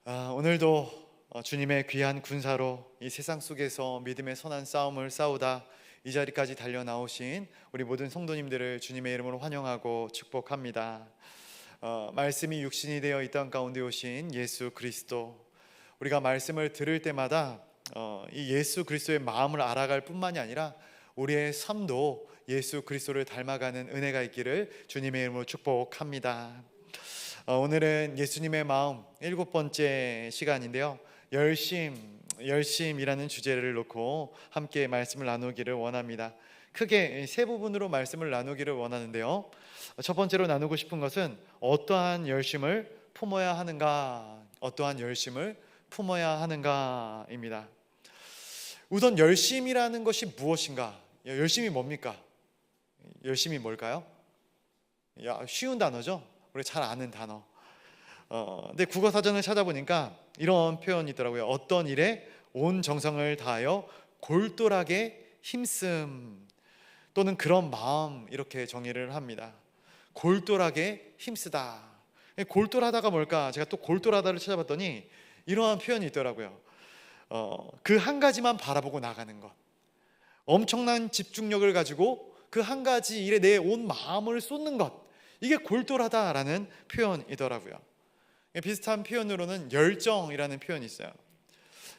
오늘도 주님의 귀한 군사로 이 세상 속에서 믿음의 선한 싸움을 싸우다 이 자리까지 달려 나오신 우리 모든 성도님들을 주님의 이름으로 환영하고 축복합니다. 말씀이 육신이 되어 이 땅 가운데 오신 예수 그리스도, 우리가 말씀을 들을 때마다 이 예수 그리스도의 마음을 알아갈 뿐만이 아니라 우리의 삶도 예수 그리스도를 닮아가는 은혜가 있기를 주님의 이름으로 축복합니다. 오늘은 예수님의 마음 7번째 시간인데요, 열심이라는 주제를 놓고 함께 말씀을 나누기를 원합니다. 크게 세 부분으로 말씀을 나누기를 원하는데요, 첫 번째로 나누고 싶은 것은 어떠한 열심을 품어야 하는가, 어떠한 열심을 품어야 하는가입니다. 우선 열심이라는 것이 무엇인가? 열심이 뭡니까? 열심이 뭘까요? 쉬운 단어죠? 우리 잘 아는 단어. 근데 국어사전을 찾아보니까 이런 표현이 있더라고요. 어떤 일에 온 정성을 다하여 골똘하게 힘씀, 또는 그런 마음, 이렇게 정의를 합니다. 골똘하게 힘쓰다. 골똘하다가 뭘까? 제가 또 골똘하다를 찾아봤더니 이러한 표현이 있더라고요. 그 한 가지만 바라보고 나가는 것, 엄청난 집중력을 가지고 그 한 가지 일에 내 온 마음을 쏟는 것, 이게 골똘하다라는 표현이더라고요. 비슷한 표현으로는 열정이라는 표현이 있어요.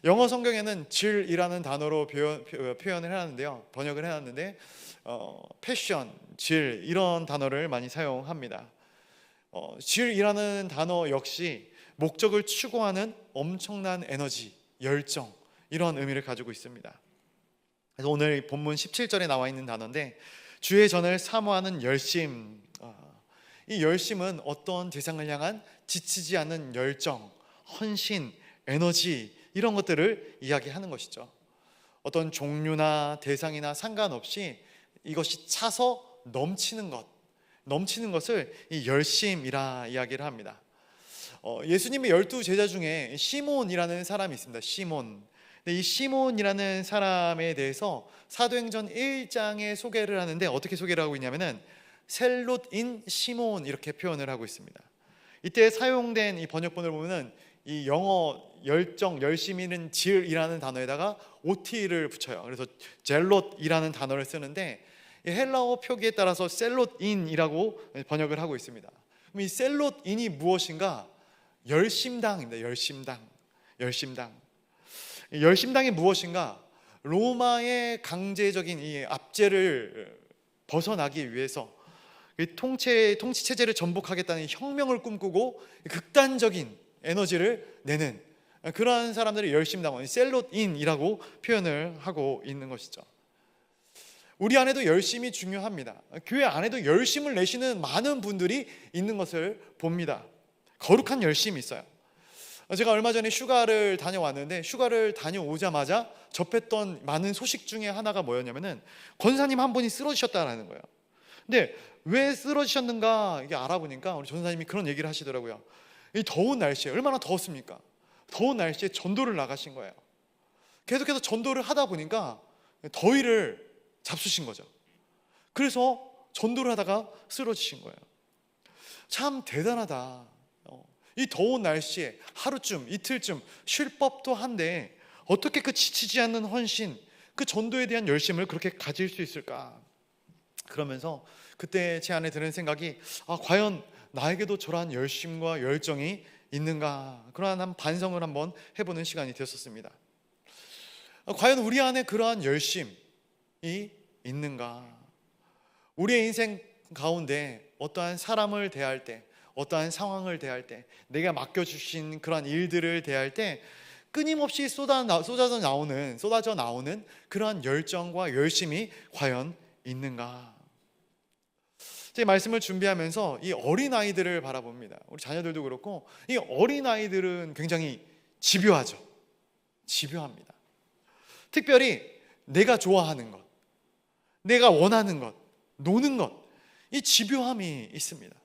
영어 성경에는 질이라는 단어로 표현을 해놨는데요, 번역을 해놨는데 패션, 질, 이런 단어를 많이 사용합니다. 질이라는 단어 역시 목적을 추구하는 엄청난 에너지, 열정, 이런 의미를 가지고 있습니다. 그래서 오늘 본문 17절에 나와 있는 단어인데, 주의 전을 사모하는 열심. 이 열심은 어떤 대상을 향한 지치지 않는 열정, 헌신, 에너지, 이런 것들을 이야기하는 것이죠. 어떤 종류나 대상이나 상관없이 이것이 차서 넘치는 것, 넘치는 것을 이 열심이라 이야기를 합니다. 예수님의 12제자 중에 시몬이라는 사람이 있습니다. 시몬. 이 시몬이라는 사람에 대해서 사도행전 1장에 소개를 하는데, 어떻게 소개를 하고 있냐면은 셀롯인 시몬, 이렇게 표현을 하고 있습니다. 이때 사용된 이 번역본을 보면은 이 영어 열정, 열심히는 질이라는 단어에다가 OT를 붙여요. 그래서 젤롯이라는 단어를 쓰는데, 이 헬라어 표기에 따라서 셀롯인이라고 번역을 하고 있습니다. 그럼 이 셀롯인이 무엇인가? 열심당입니다. 열심당. 열심당이 무엇인가? 로마의 강제적인 이 압제를 벗어나기 위해서 통치 체제를 전복하겠다는 혁명을 꿈꾸고 극단적인 에너지를 내는 그러한 사람들이 열심당원, 셀롯인이라고 표현을 하고 있는 것이죠. 우리 안에도 열심이 중요합니다. 교회 안에도 열심을 내시는 많은 분들이 있는 것을 봅니다. 거룩한 열심이 있어요. 제가 얼마 전에 휴가를 다녀왔는데, 휴가를 다녀오자마자 접했던 많은 소식 중에 하나가 뭐였냐면은 권사님 한 분이 쓰러지셨다라는 거예요. 근데 왜 쓰러지셨는가 이게 알아보니까 우리 전사님이 그런 얘기를 하시더라고요. 이 더운 날씨에, 얼마나 더웠습니까? 더운 날씨에 전도를 나가신 거예요. 계속해서 전도를 하다 보니까 더위를 잡수신 거죠. 그래서 전도를 하다가 쓰러지신 거예요. 참 대단하다. 이 더운 날씨에 하루쯤, 이틀쯤 쉴 법도 한데 어떻게 그 지치지 않는 헌신, 그 전도에 대한 열심을 그렇게 가질 수 있을까? 그러면서 그때 제 안에 드는 생각이, 과연 나에게도 저러한 열심과 열정이 있는가? 그러한 한 반성을 한번 해보는 시간이 되었습니다. 과연 우리 안에 그러한 열심이 있는가? 우리의 인생 가운데 어떠한 사람을 대할 때, 어떠한 상황을 대할 때, 내가 맡겨주신 그러한 일들을 대할 때 끊임없이 쏟아져 나오는 그러한 열정과 열심이 과연 있는가? 제 말씀을 준비하면서 이 어린아이들을 바라봅니다. 우리 자녀들도 그렇고, 이 어린아이들은 굉장히 집요합니다. 특별히 내가 좋아하는 것, 내가 원하는 것, 노는 것, 이 집요함이 있습니다.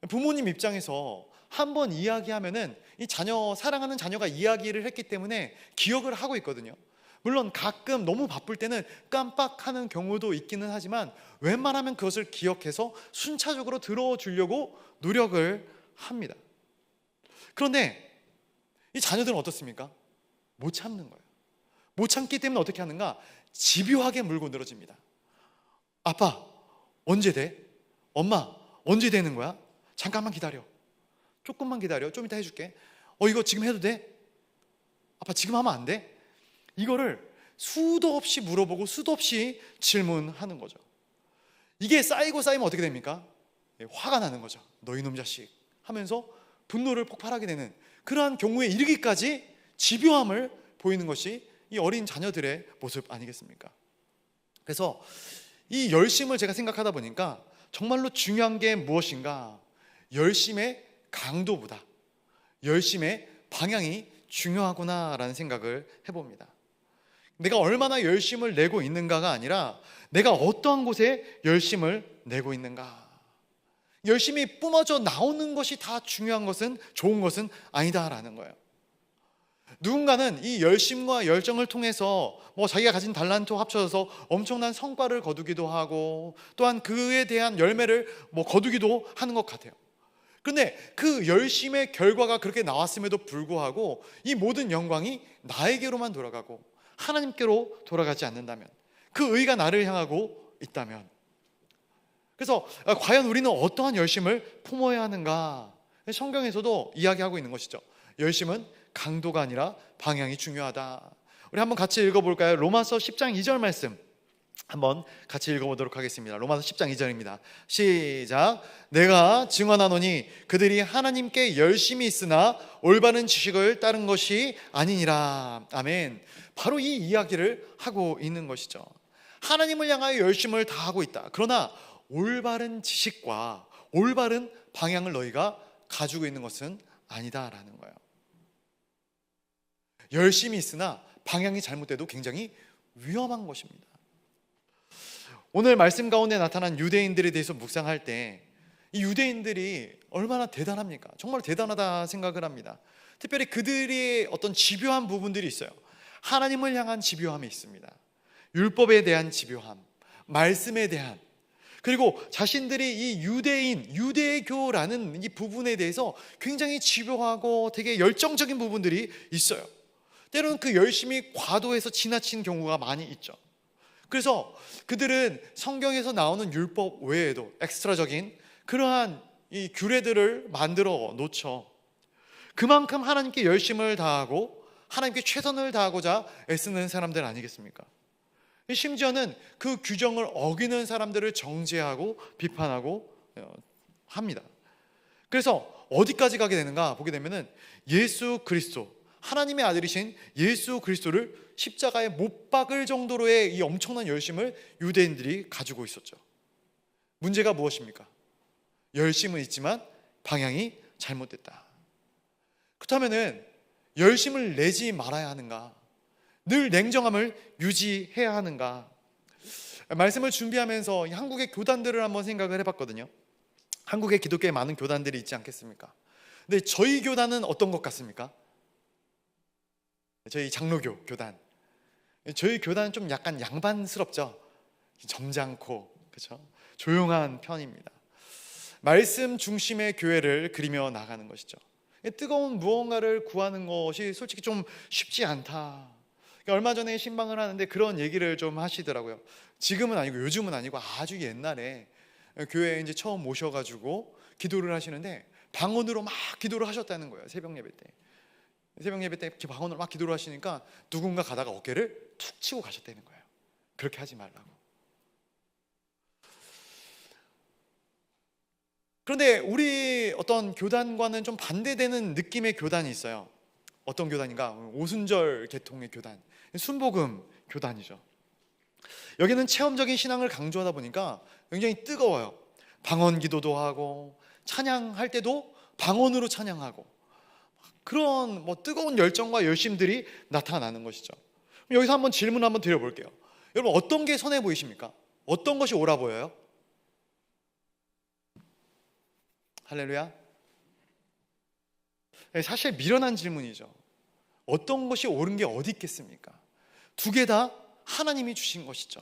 부모님 입장에서 한번 이야기하면은 이 사랑하는 자녀가 이야기를 했기 때문에 기억을 하고 있거든요. 물론 가끔 너무 바쁠 때는 깜빡하는 경우도 있기는 하지만 웬만하면 그것을 기억해서 순차적으로 들어주려고 노력을 합니다. 그런데 이 자녀들은 어떻습니까? 못 참는 거예요. 못 참기 때문에 어떻게 하는가? 집요하게 물고 늘어집니다. 아빠, 언제 돼? 엄마, 언제 되는 거야? 잠깐만 기다려. 조금만 기다려. 좀 이따 해줄게. 이거 지금 해도 돼? 아빠, 지금 하면 안 돼? 이거를 수도 없이 물어보고 수도 없이 질문하는 거죠. 이게 쌓이고 쌓이면 어떻게 됩니까? 화가 나는 거죠. 너 이놈 자식 하면서 분노를 폭발하게 되는 그러한 경우에 이르기까지 집요함을 보이는 것이 이 어린 자녀들의 모습 아니겠습니까? 그래서 이 열심을 제가 생각하다 보니까 정말로 중요한 게 무엇인가? 열심의 강도보다 열심의 방향이 중요하구나라는 생각을 해봅니다. 내가 얼마나 열심을 내고 있는가가 아니라 내가 어떠한 곳에 열심을 내고 있는가. 열심히 뿜어져 나오는 것이 다 중요한 것은, 좋은 것은 아니다라는 거예요. 누군가는 이 열심과 열정을 통해서 자기가 가진 달란트 합쳐서 엄청난 성과를 거두기도 하고 또한 그에 대한 열매를 거두기도 하는 것 같아요. 그런데 그 열심의 결과가 그렇게 나왔음에도 불구하고 이 모든 영광이 나에게로만 돌아가고 하나님께로 돌아가지 않는다면, 그 의가 나를 향하고 있다면, 그래서 과연 우리는 어떠한 열심을 품어야 하는가? 성경에서도 이야기하고 있는 것이죠. 열심은 강도가 아니라 방향이 중요하다. 우리 한번 같이 읽어볼까요? 로마서 10장 2절 말씀 한번 같이 읽어보도록 하겠습니다. 로마서 10장 2절입니다. 시작. 내가 증언하노니 그들이 하나님께 열심히 있으나 올바른 지식을 따른 것이 아니니라. 아멘. 바로 이 이야기를 하고 있는 것이죠. 하나님을 향하여 열심을 다하고 있다. 그러나 올바른 지식과 올바른 방향을 너희가 가지고 있는 것은 아니다라는 거예요. 열심히 있으나 방향이 잘못돼도 굉장히 위험한 것입니다. 오늘 말씀 가운데 나타난 유대인들에 대해서 묵상할 때 이 유대인들이 얼마나 대단합니까? 정말 대단하다 생각을 합니다. 특별히 그들의 어떤 집요한 부분들이 있어요. 하나님을 향한 집요함이 있습니다. 율법에 대한 집요함, 말씀에 대한, 그리고 자신들이 이 유대교라는 이 부분에 대해서 굉장히 집요하고 되게 열정적인 부분들이 있어요. 때로는 그 열심이 과도해서 지나친 경우가 많이 있죠. 그래서 그들은 성경에서 나오는 율법 외에도 엑스트라적인 그러한 이 규례들을 만들어 놓죠. 그만큼 하나님께 열심을 다하고 하나님께 최선을 다하고자 애쓰는 사람들 아니겠습니까? 심지어는 그 규정을 어기는 사람들을 정죄하고 비판하고 합니다. 그래서 어디까지 가게 되는가 보게 되면은 예수 그리스도, 하나님의 아들이신 예수 그리스도를 십자가에 못 박을 정도로의 이 엄청난 열심을 유대인들이 가지고 있었죠. 문제가 무엇입니까? 열심은 있지만 방향이 잘못됐다. 그렇다면은 열심을 내지 말아야 하는가? 늘 냉정함을 유지해야 하는가? 말씀을 준비하면서 한국의 교단들을 한번 생각을 해봤거든요. 한국에 기독교에 많은 교단들이 있지 않겠습니까? 근데 저희 교단은 어떤 것 같습니까? 저희 장로교 교단. 저희 교단은 좀 약간 양반스럽죠. 점잖고, 그렇죠? 조용한 편입니다. 말씀 중심의 교회를 그리며 나가는 것이죠. 뜨거운 무언가를 구하는 것이 솔직히 좀 쉽지 않다. 얼마 전에 신방을 하는데 그런 얘기를 좀 하시더라고요. 지금은 아니고 요즘은 아니고 아주 옛날에 교회에 이제 처음 오셔가지고 기도를 하시는데 방언으로 막 기도를 하셨다는 거예요. 새벽 예배 때 방언으로 막 기도를 하시니까 누군가 가다가 어깨를 툭 치고 가셨다는 거예요. 그렇게 하지 말라고. 그런데 우리 어떤 교단과는 좀 반대되는 느낌의 교단이 있어요. 어떤 교단인가? 오순절 계통의 교단, 순복음 교단이죠. 여기는 체험적인 신앙을 강조하다 보니까 굉장히 뜨거워요. 방언 기도도 하고 찬양할 때도 방언으로 찬양하고 그런 뜨거운 열정과 열심들이 나타나는 것이죠. 여기서 한번 질문 한번 드려볼게요. 여러분, 어떤 게 선해 보이십니까? 어떤 것이 옳아 보여요? 할렐루야. 사실 미련한 질문이죠. 어떤 것이 옳은 게 어디 있겠습니까? 두 개 다 하나님이 주신 것이죠.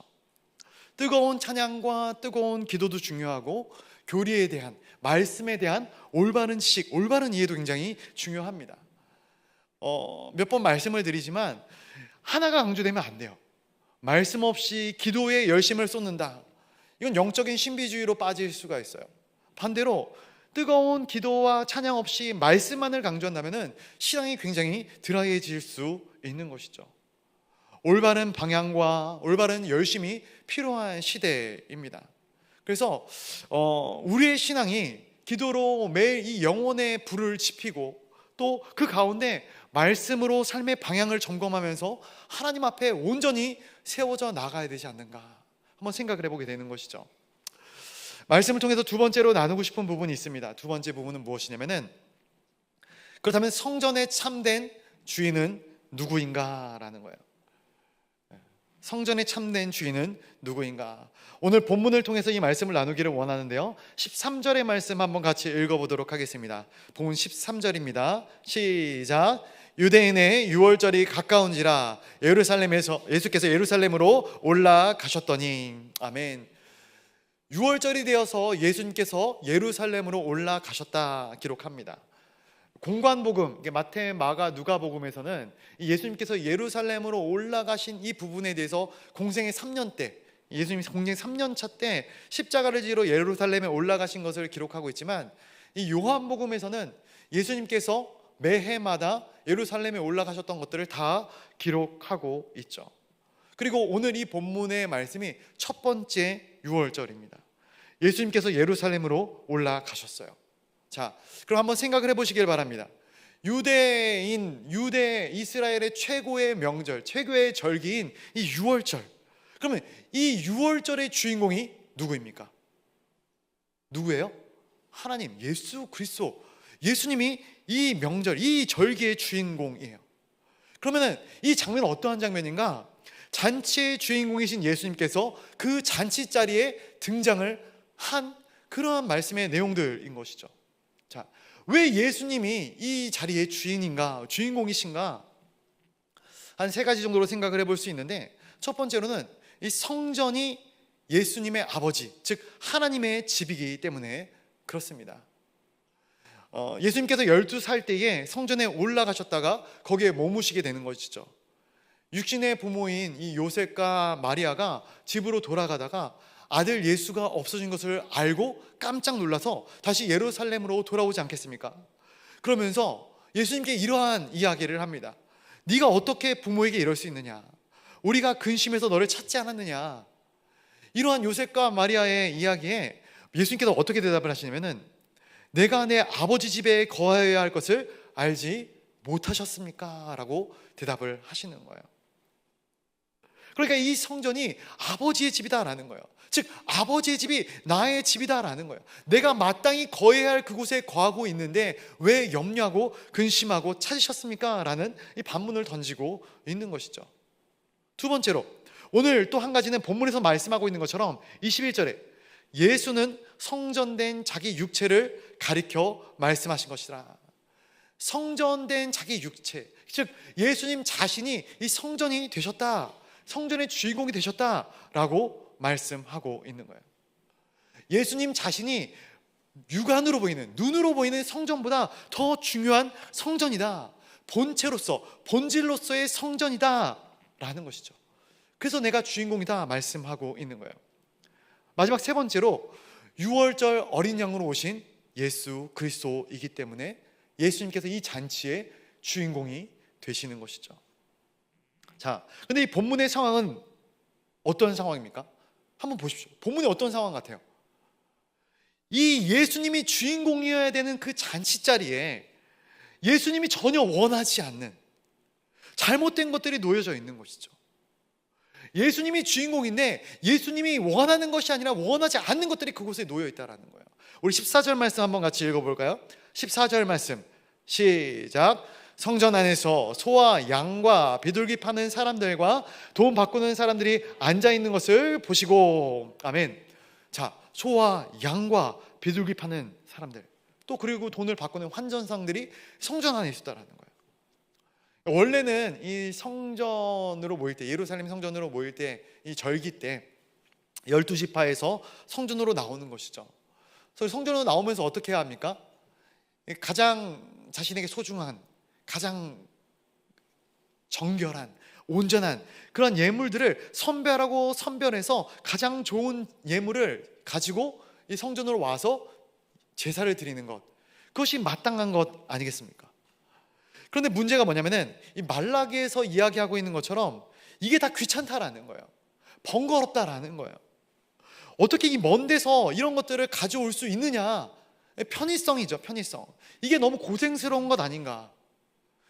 뜨거운 찬양과 뜨거운 기도도 중요하고 교리에 대한, 말씀에 대한 올바른 지식, 올바른 이해도 굉장히 중요합니다. 몇 번 말씀을 드리지만 하나가 강조되면 안 돼요. 말씀 없이 기도에 열심을 쏟는다, 이건 영적인 신비주의로 빠질 수가 있어요. 반대로 뜨거운 기도와 찬양 없이 말씀만을 강조한다면 신앙이 굉장히 드라이해질 수 있는 것이죠. 올바른 방향과 올바른 열심이 필요한 시대입니다. 그래서 우리의 신앙이 기도로 매일 이 영혼의 불을 지피고 또 그 가운데 말씀으로 삶의 방향을 점검하면서 하나님 앞에 온전히 세워져 나가야 되지 않는가 한번 생각을 해보게 되는 것이죠. 말씀을 통해서 두 번째로 나누고 싶은 부분이 있습니다. 두 번째 부분은 무엇이냐면은, 그렇다면 성전의 참된 주인은 누구인가라는 거예요. 성전의 참된 주인은 누구인가? 오늘 본문을 통해서 이 말씀을 나누기를 원하는데요, 13절의 말씀 한번 같이 읽어보도록 하겠습니다. 본문 13절입니다. 시작. 유대인의 유월절이 가까운지라 예루살렘에서 예수께서 예루살렘으로 올라가셨더니. 아멘. 유월절이 되어서 예수님께서 예루살렘으로 올라가셨다 기록합니다. 공관복음, 마태, 마가, 누가복음에서는 예수님께서 예루살렘으로 올라가신 이 부분에 대해서 공생의 3년 때, 예수님이 공생 3년차 때 십자가를 지러 예루살렘에 올라가신 것을 기록하고 있지만, 이 요한복음에서는 예수님께서 매해마다 예루살렘에 올라가셨던 것들을 다 기록하고 있죠. 그리고 오늘 이 본문의 말씀이 첫 번째 유월절입니다. 예수님께서 예루살렘으로 올라가셨어요. 자, 그럼 한번 생각을 해보시길 바랍니다. 유대 이스라엘의 최고의 명절, 최고의 절기인 이 유월절. 그러면 이 유월절의 주인공이 누구입니까? 누구예요? 하나님, 예수 그리스도. 예수님이 이 명절, 이 절기의 주인공이에요. 그러면 이 장면은 어떠한 장면인가? 잔치의 주인공이신 예수님께서 그 잔치 자리에 등장을 한 그러한 말씀의 내용들인 것이죠. 자, 왜 예수님이 이 자리의 주인공이신가? 한 세 가지 정도로 생각을 해볼 수 있는데, 첫 번째로는 이 성전이 예수님의 아버지, 즉 하나님의 집이기 때문에 그렇습니다. 예수님께서 12살 때에 성전에 올라가셨다가 거기에 머무시게 되는 것이죠. 육신의 부모인 이 요셉과 마리아가 집으로 돌아가다가 아들 예수가 없어진 것을 알고 깜짝 놀라서 다시 예루살렘으로 돌아오지 않겠습니까? 그러면서 예수님께 이러한 이야기를 합니다. 네가 어떻게 부모에게 이럴 수 있느냐? 우리가 근심해서 너를 찾지 않았느냐? 이러한 요셉과 마리아의 이야기에 예수님께서 어떻게 대답을 하시냐면은, 내가 내 아버지 집에 거하여야 할 것을 알지 못하셨습니까? 라고 대답을 하시는 거예요. 그러니까 이 성전이 아버지의 집이다라는 거예요. 즉 아버지의 집이 나의 집이다라는 거예요. 내가 마땅히 거해야 할 그곳에 거하고 있는데 왜 염려하고 근심하고 찾으셨습니까? 라는 이 반문을 던지고 있는 것이죠. 두 번째로, 오늘 또 한 가지는 본문에서 말씀하고 있는 것처럼 21절에 예수는 성전된 자기 육체를 가리켜 말씀하신 것이라. 성전된 자기 육체, 즉 예수님 자신이 이 성전이 되셨다, 성전의 주인공이 되셨다라고 말씀하고 있는 거예요. 예수님 자신이 육안으로 보이는, 눈으로 보이는 성전보다 더 중요한 성전이다, 본체로서, 본질로서의 성전이다 라는 것이죠. 그래서 내가 주인공이다 말씀하고 있는 거예요. 마지막 세 번째로, 6월절 어린 양으로 오신 예수 그리스도이기 때문에 예수님께서 이 잔치의 주인공이 되시는 것이죠. 자, 근데 이 본문의 상황은 어떤 상황입니까? 한번 보십시오. 본문이 어떤 상황 같아요? 이 예수님이 주인공이어야 되는 그 잔치 자리에 예수님이 전혀 원하지 않는 잘못된 것들이 놓여져 있는 것이죠. 예수님이 주인공인데 예수님이 원하는 것이 아니라 원하지 않는 것들이 그곳에 놓여 있다는 거예요. 우리 14절 말씀 한번 같이 읽어볼까요? 14절 말씀 시작. 성전 안에서 소와 양과 비둘기 파는 사람들과 돈 바꾸는 사람들이 앉아있는 것을 보시고. 아멘. 자, 소와 양과 비둘기 파는 사람들, 또 그리고 돈을 바꾸는 환전상들이 성전 안에 있었다라는 거예요. 원래는 이 성전으로 모일 때, 예루살렘 성전으로 모일 때, 이 절기 때 12지파에서 성전으로 나오는 것이죠. 그래서 성전으로 나오면서 어떻게 해야 합니까? 가장 자신에게 소중한, 가장 정결한, 온전한 그런 예물들을 선별하고 선별해서 가장 좋은 예물을 가지고 이 성전으로 와서 제사를 드리는 것, 그것이 마땅한 것 아니겠습니까? 그런데 문제가 뭐냐면은 이 말라기에서 이야기하고 있는 것처럼 이게 다 귀찮다라는 거예요. 번거롭다라는 거예요. 어떻게 이 먼 데서 이런 것들을 가져올 수 있느냐? 편의성이죠, 편의성. 이게 너무 고생스러운 것 아닌가?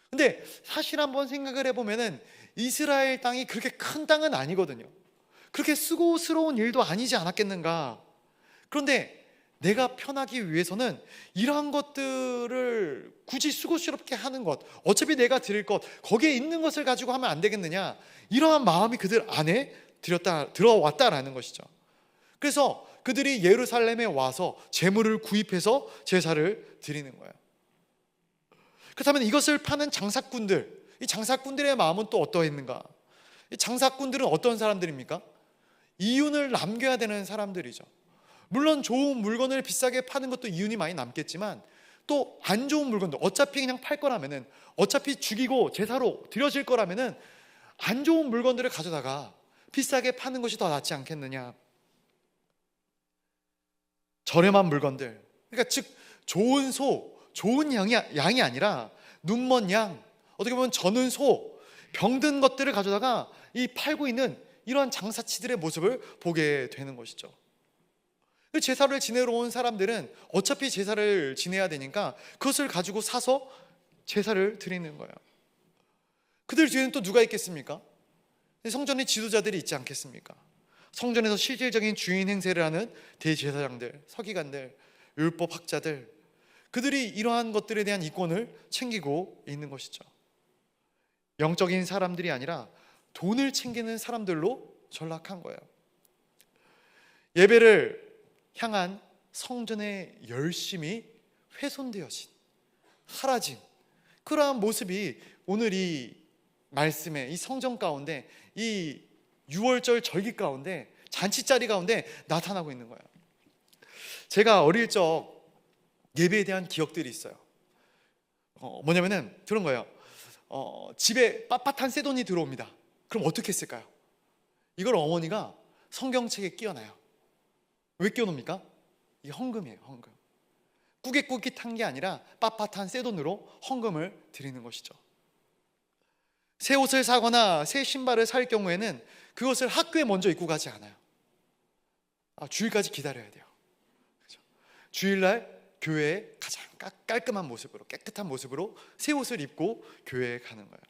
근데 사실 한번 생각을 해보면은 이스라엘 땅이 그렇게 큰 땅은 아니거든요. 그렇게 수고스러운 일도 아니지 않았겠는가? 그런데 내가 편하기 위해서는 이러한 것들을 굳이 수고스럽게 하는 것, 어차피 내가 드릴 것, 거기에 있는 것을 가지고 하면 안 되겠느냐? 이러한 마음이 그들 안에 들어왔다라는 것이죠. 그래서 그들이 예루살렘에 와서 제물을 구입해서 제사를 드리는 거예요. 그렇다면 이것을 파는 장사꾼들, 이 장사꾼들의 마음은 또 어떠했는가? 이 장사꾼들은 어떤 사람들입니까? 이윤을 남겨야 되는 사람들이죠. 물론 좋은 물건을 비싸게 파는 것도 이윤이 많이 남겠지만 또 안 좋은 물건도 어차피 그냥 팔 거라면은, 어차피 죽이고 제사로 드려질 거라면은 안 좋은 물건들을 가져다가 비싸게 파는 것이 더 낫지 않겠느냐? 저렴한 물건들, 그러니까 즉 좋은 소, 좋은 양이 아니라 눈먼 양, 어떻게 보면 저는 소, 병든 것들을 가져다가 이 팔고 있는 이러한 장사치들의 모습을 보게 되는 것이죠. 제사를 지내러 온 사람들은 어차피 제사를 지내야 되니까 그것을 가지고 사서 제사를 드리는 거예요. 그들 뒤에는 또 누가 있겠습니까? 성전의 지도자들이 있지 않겠습니까? 성전에서 실질적인 주인 행세를 하는 대제사장들, 서기관들, 율법학자들, 그들이 이러한 것들에 대한 이권을 챙기고 있는 것이죠. 영적인 사람들이 아니라 돈을 챙기는 사람들로 전락한 거예요. 예배를 향한 성전의 열심이 훼손되어진, 사라진 그러한 모습이 오늘 이 말씀에, 이 성전 가운데, 이 6월절 절기 가운데, 잔치자리 가운데 나타나고 있는 거예요. 제가 어릴 적 예배에 대한 기억들이 있어요. 뭐냐면은 그런 거예요. 집에 빳빳한 새 돈이 들어옵니다. 그럼 어떻게 했을까요? 이걸 어머니가 성경책에 끼워놔요. 왜 끼워놓습니까? 이게 헌금이에요, 헌금. 꾸깃꾸깃한 게 아니라 빳빳한 새 돈으로 헌금을 드리는 것이죠. 새 옷을 사거나 새 신발을 살 경우에는 그것을 학교에 먼저 입고 가지 않아요. 주일까지 기다려야 돼요. 그렇죠? 주일날 교회에 가장 깔끔한 모습으로, 깨끗한 모습으로 새 옷을 입고 교회에 가는 거예요.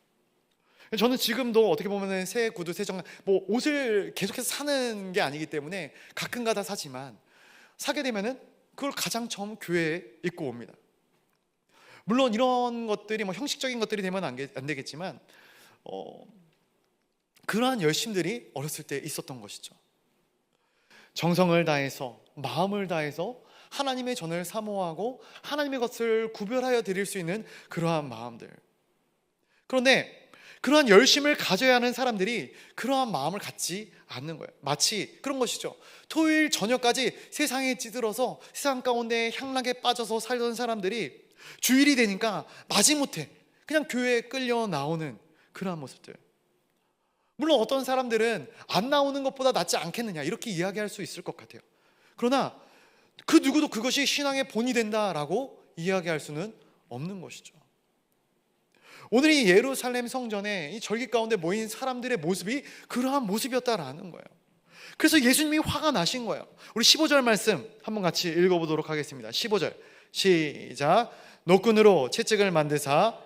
저는 지금도 어떻게 보면 새 구두, 새 정장, 뭐 옷을 계속해서 사는 게 아니기 때문에 가끔가다 사지만, 사게 되면은 그걸 가장 처음 교회에 입고 옵니다. 물론 이런 것들이 뭐 형식적인 것들이 되면 안 되겠지만 그러한 열심들이 어렸을 때 있었던 것이죠. 정성을 다해서, 마음을 다해서 하나님의 전을 사모하고 하나님의 것을 구별하여 드릴 수 있는 그러한 마음들. 그런데 그러한 열심을 가져야 하는 사람들이 그러한 마음을 갖지 않는 거예요. 마치 그런 것이죠. 토요일 저녁까지 세상에 찌들어서 세상 가운데 향락에 빠져서 살던 사람들이 주일이 되니까 마지못해 그냥 교회에 끌려 나오는 그러한 모습들. 물론 어떤 사람들은 안 나오는 것보다 낫지 않겠느냐 이렇게 이야기할 수 있을 것 같아요. 그러나 그 누구도 그것이 신앙의 본이 된다라고 이야기할 수는 없는 것이죠. 오늘 이 예루살렘 성전에 이 절기 가운데 모인 사람들의 모습이 그러한 모습이었다라는 거예요. 그래서 예수님이 화가 나신 거예요. 우리 15절 말씀 한번 같이 읽어보도록 하겠습니다. 15절 시작. 노끈으로 채찍을 만드사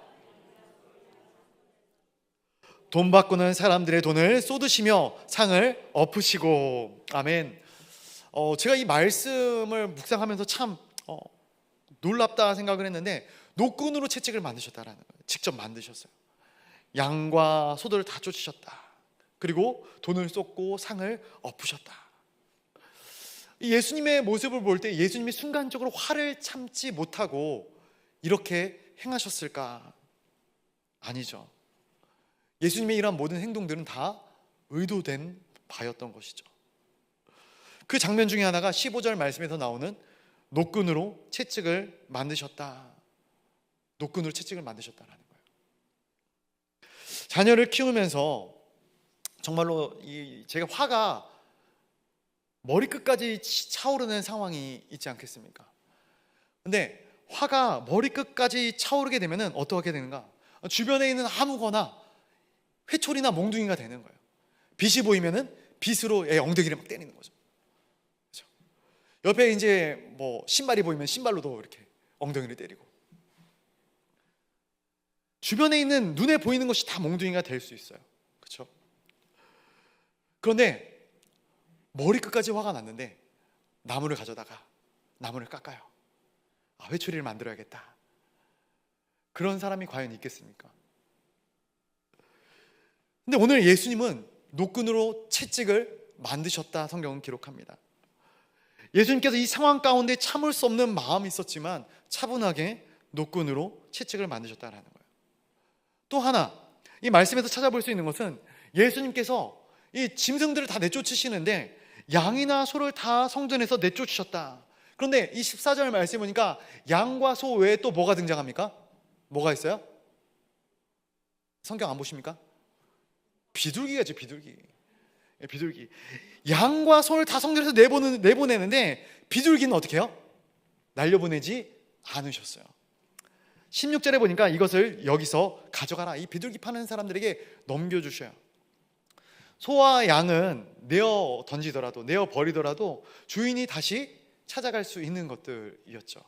돈 바꾸는 사람들의 돈을 쏟으시며 상을 엎으시고. 아멘. 제가 이 말씀을 묵상하면서 참 놀랍다 생각을 했는데, 노끈으로 채찍을 만드셨다라는 거예요. 직접 만드셨어요. 양과 소들을 다 쫓으셨다. 그리고 돈을 쏟고 상을 엎으셨다. 예수님의 모습을 볼 때 예수님이 순간적으로 화를 참지 못하고 이렇게 행하셨을까? 아니죠. 예수님의 이러한 모든 행동들은 다 의도된 바였던 것이죠. 그 장면 중에 하나가 15절 말씀에서 나오는 노끈으로 채찍을 만드셨다. 노끈으로 채찍을 만드셨다라는 거예요. 자녀를 키우면서 정말로 제가 화가 머리끝까지 차오르는 상황이 있지 않겠습니까? 근데 화가 머리끝까지 차오르게 되면 어떻게 되는가? 주변에 있는 아무거나 회초리나 몽둥이가 되는 거예요. 빛이 보이면은 빛으로 엉덩이를 막 때리는 거죠. 그렇죠? 옆에 이제 뭐 신발이 보이면 신발로도 이렇게 엉덩이를 때리고, 주변에 있는 눈에 보이는 것이 다 몽둥이가 될 수 있어요. 그렇죠? 그런데 머리끝까지 화가 났는데 나무를 가져다가 나무를 깎아요. 회초리를 만들어야겠다. 그런 사람이 과연 있겠습니까? 근데 오늘 예수님은 노끈으로 채찍을 만드셨다 성경은 기록합니다. 예수님께서 이 상황 가운데 참을 수 없는 마음이 있었지만 차분하게 노끈으로 채찍을 만드셨다라는 거예요. 또 하나, 이 말씀에서 찾아볼 수 있는 것은 예수님께서 이 짐승들을 다 내쫓으시는데 양이나 소를 다 성전에서 내쫓으셨다. 그런데 이 14절 말씀해 보니까 양과 소 외에 또 뭐가 등장합니까? 뭐가 있어요? 성경 안 보십니까? 비둘기가 있죠. 비둘기. 양과 소를 다 성전에서 내보내는데 비둘기는 어떻게 해요? 날려보내지 않으셨어요. 16절에 보니까 이것을 여기서 가져가라. 이 비둘기 파는 사람들에게 넘겨주셔요. 소와 양은 내어 던지더라도, 내어 버리더라도 주인이 다시 찾아갈 수 있는 것들이었죠.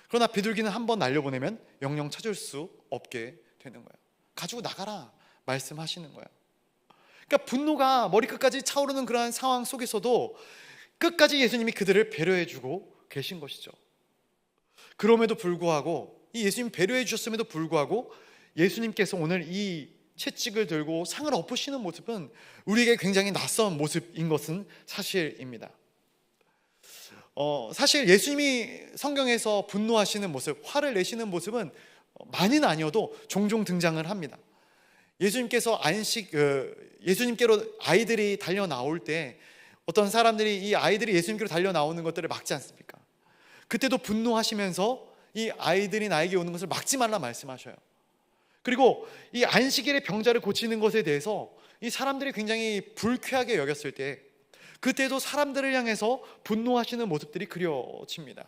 그러나 비둘기는 한번 날려보내면 영영 찾을 수 없게 되는 거예요. 가지고 나가라 말씀하시는 거예요. 그러니까 분노가 머리끝까지 차오르는 그러한 상황 속에서도 끝까지 예수님이 그들을 배려해주고 계신 것이죠. 그럼에도 불구하고, 이 예수님 배려해 주셨음에도 불구하고 예수님께서 오늘 이 채찍을 들고 상을 엎으시는 모습은 우리에게 굉장히 낯선 모습인 것은 사실입니다. 사실 예수님이 성경에서 분노하시는 모습, 화를 내시는 모습은 많이는 아니어도 종종 등장을 합니다. 예수님께서 예수님께로 아이들이 달려 나올 때 어떤 사람들이 이 아이들이 예수님께로 달려 나오는 것들을 막지 않습니까? 그때도 분노하시면서 이 아이들이 나에게 오는 것을 막지 말라 말씀하셔요. 그리고 이 안식일의 병자를 고치는 것에 대해서 이 사람들이 굉장히 불쾌하게 여겼을 때 그때도 사람들을 향해서 분노하시는 모습들이 그려집니다.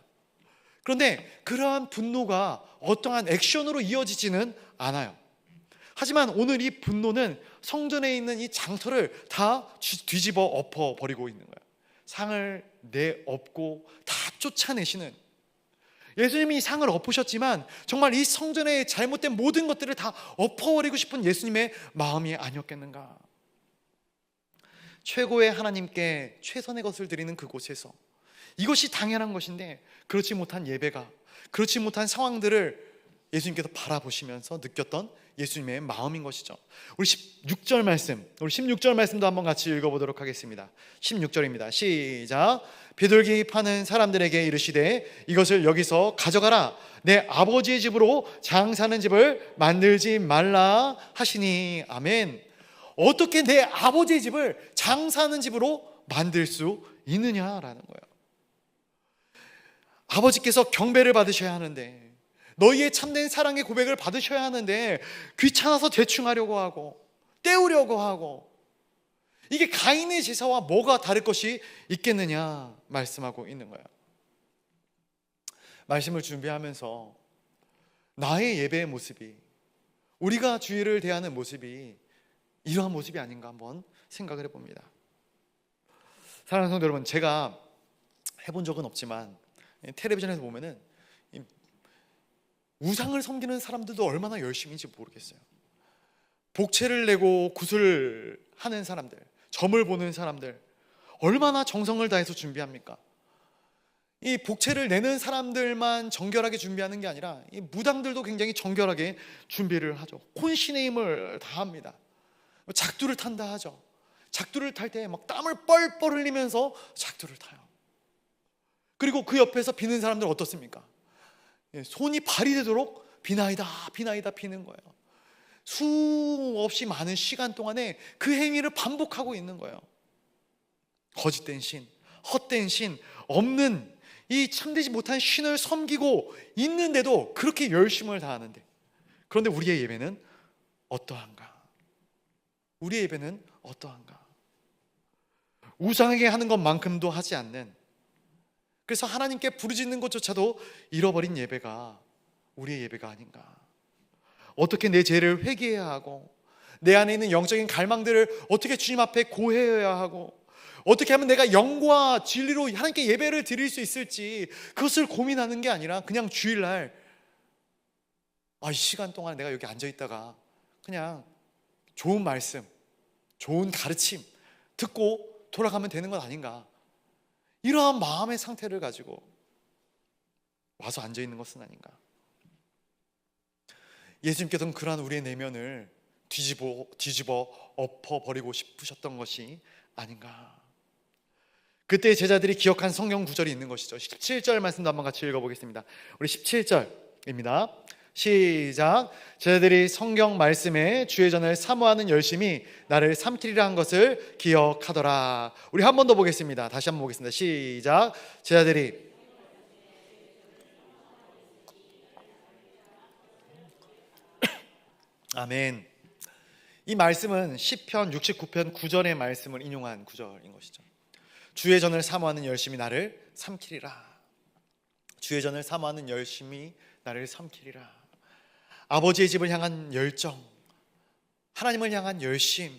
그런데 그러한 분노가 어떠한 액션으로 이어지지는 않아요. 하지만 오늘 이 분노는 성전에 있는 이 장터를 다 뒤집어 엎어버리고 있는 거예요. 상을 내엎고 다 쫓아내시는, 예수님이 이 상을 엎으셨지만 정말 이 성전의 잘못된 모든 것들을 다 엎어버리고 싶은 예수님의 마음이 아니었겠는가. 최고의 하나님께 최선의 것을 드리는 그곳에서 이것이 당연한 것인데 그렇지 못한 예배가, 그렇지 못한 상황들을 예수님께서 바라보시면서 느꼈던 예수님의 마음인 것이죠. 우리 16절 말씀도 한번 같이 읽어보도록 하겠습니다. 16절입니다. 시작. 비둘기 파는 사람들에게 이르시되 이것을 여기서 가져가라. 내 아버지의 집으로 장사하는 집을 만들지 말라 하시니. 아멘. 어떻게 내 아버지의 집을 장사하는 집으로 만들 수 있느냐라는 거예요. 아버지께서 경배를 받으셔야 하는데, 너희의 참된 사랑의 고백을 받으셔야 하는데 귀찮아서 대충 하려고 하고 때우려고 하고, 이게 가인의 제사와 뭐가 다를 것이 있겠느냐 말씀하고 있는 거예요. 말씀을 준비하면서 나의 예배의 모습이, 우리가 주일을 대하는 모습이 이러한 모습이 아닌가 한번 생각을 해봅니다. 사랑하는 성도 여러분, 제가 해본 적은 없지만 텔레비전에서 보면은 우상을 섬기는 사람들도 얼마나 열심인지 모르겠어요. 복채를 내고 굿을 하는 사람들, 점을 보는 사람들 얼마나 정성을 다해서 준비합니까? 이 복채를 내는 사람들만 정결하게 준비하는 게 아니라 이 무당들도 굉장히 정결하게 준비를 하죠. 혼신의 힘을 다합니다. 작두를 탄다 하죠. 작두를 탈 때 막 땀을 뻘뻘 흘리면서 작두를 타요. 그리고 그 옆에서 비는 사람들 어떻습니까? 손이 발이 되도록 비나이다 비는 거예요. 수없이 많은 시간 동안에 그 행위를 반복하고 있는 거예요. 거짓된 신, 헛된 신, 없는 이 참되지 못한 신을 섬기고 있는데도 그렇게 열심을 다하는데, 그런데 우리의 예배는 어떠한가? 우리의 예배는 어떠한가? 우상에게 하는 것만큼도 하지 않는, 그래서 하나님께 부르짖는 것조차도 잃어버린 예배가 우리의 예배가 아닌가? 어떻게 내 죄를 회개해야 하고, 내 안에 있는 영적인 갈망들을 어떻게 주님 앞에 고해야 하고, 어떻게 하면 내가 영과 진리로 하나님께 예배를 드릴 수 있을지, 그것을 고민하는 게 아니라 그냥 주일날 이 시간 동안 내가 여기 앉아있다가 그냥 좋은 말씀, 좋은 가르침 듣고 돌아가면 되는 것 아닌가? 이러한 마음의 상태를 가지고 와서 앉아있는 것은 아닌가? 예수님께서는 그러한 우리의 내면을 뒤집어 엎어버리고 싶으셨던 것이 아닌가? 그때 제자들이 기억한 성경 구절이 있는 것이죠. 17절 말씀도 한번 같이 읽어보겠습니다. 우리 17절입니다. 시작. 제자들이 성경 말씀에 주의 전을 사모하는 열심히 나를 삼키리라 한 것을 기억하더라. 우리 한 번 더 보겠습니다. 다시 한번 보겠습니다. 시작. 제자들이 아멘. 이 말씀은 시편 69편 9절의 말씀을 인용한 구절인 것이죠. 주의 전을 사모하는 열심히 나를 삼키리라. 주의 전을 사모하는 열심히 나를 삼키리라. 아버지의 집을 향한 열정, 하나님을 향한 열심.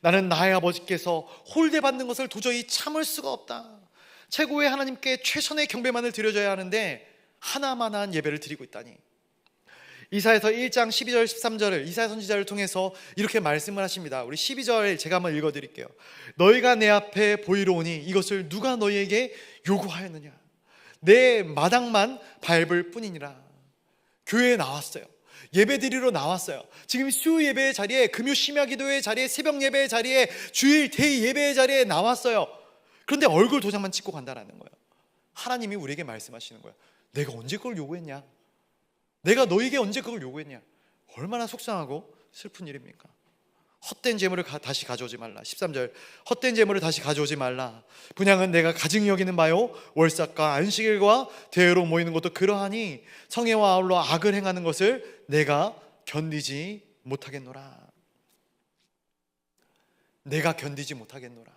나는 나의 아버지께서 홀대받는 것을 도저히 참을 수가 없다. 최고의 하나님께 최선의 경배만을 드려줘야 하는데 하나만한 예배를 드리고 있다니. 이사야서 1장 12절 13절을 이사야 선지자를 통해서 이렇게 말씀을 하십니다. 우리 12절 제가 한번 읽어드릴게요. 너희가 내 앞에 보이러 오니 이것을 누가 너희에게 요구하였느냐? 내 마당만 밟을 뿐이니라. 교회에 나왔어요. 예배 드리러 나왔어요. 지금 수요 예배의 자리에, 금요 심야 기도의 자리에, 새벽 예배의 자리에, 주일 대의 예배의 자리에 나왔어요. 그런데 얼굴 도장만 찍고 간다라는 거예요. 하나님이 우리에게 말씀하시는 거예요. 내가 언제 그걸 요구했냐? 내가 너에게 언제 그걸 요구했냐? 얼마나 속상하고 슬픈 일입니까? 헛된 재물을 다시 가져오지 말라. 13절 헛된 재물을 다시 가져오지 말라. 분향은 내가 가증히 여기는 바요 월삭과 안식일과 대회로 모이는 것도 그러하니 성회와 아울러 악을 행하는 것을 내가 견디지 못하겠노라. 내가 견디지 못하겠노라.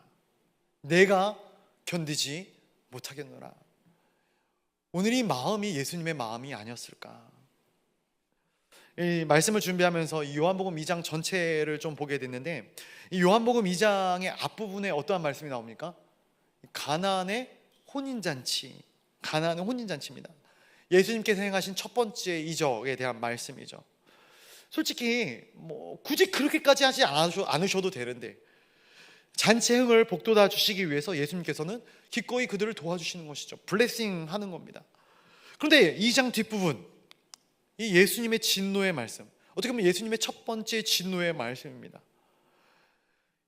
내가 견디지 못하겠노라. 오늘 이 마음이 예수님의 마음이 아니었을까? 이 말씀을 준비하면서 이 요한복음 2장 전체를 좀 보게 됐는데, 이 요한복음 2장의 앞부분에 어떠한 말씀이 나옵니까? 가나안의 혼인잔치, 가나안의 혼인잔치입니다. 예수님께서 행하신 첫 번째 이적에 대한 말씀이죠. 솔직히 굳이 그렇게까지 하지 않으셔도 되는데, 잔치 행을 복돋아 주시기 위해서 예수님께서는 기꺼이 그들을 도와주시는 것이죠. 블레싱 하는 겁니다. 그런데 2장 뒷부분, 이 예수님의 진노의 말씀, 어떻게 보면 예수님의 첫 번째 진노의 말씀입니다.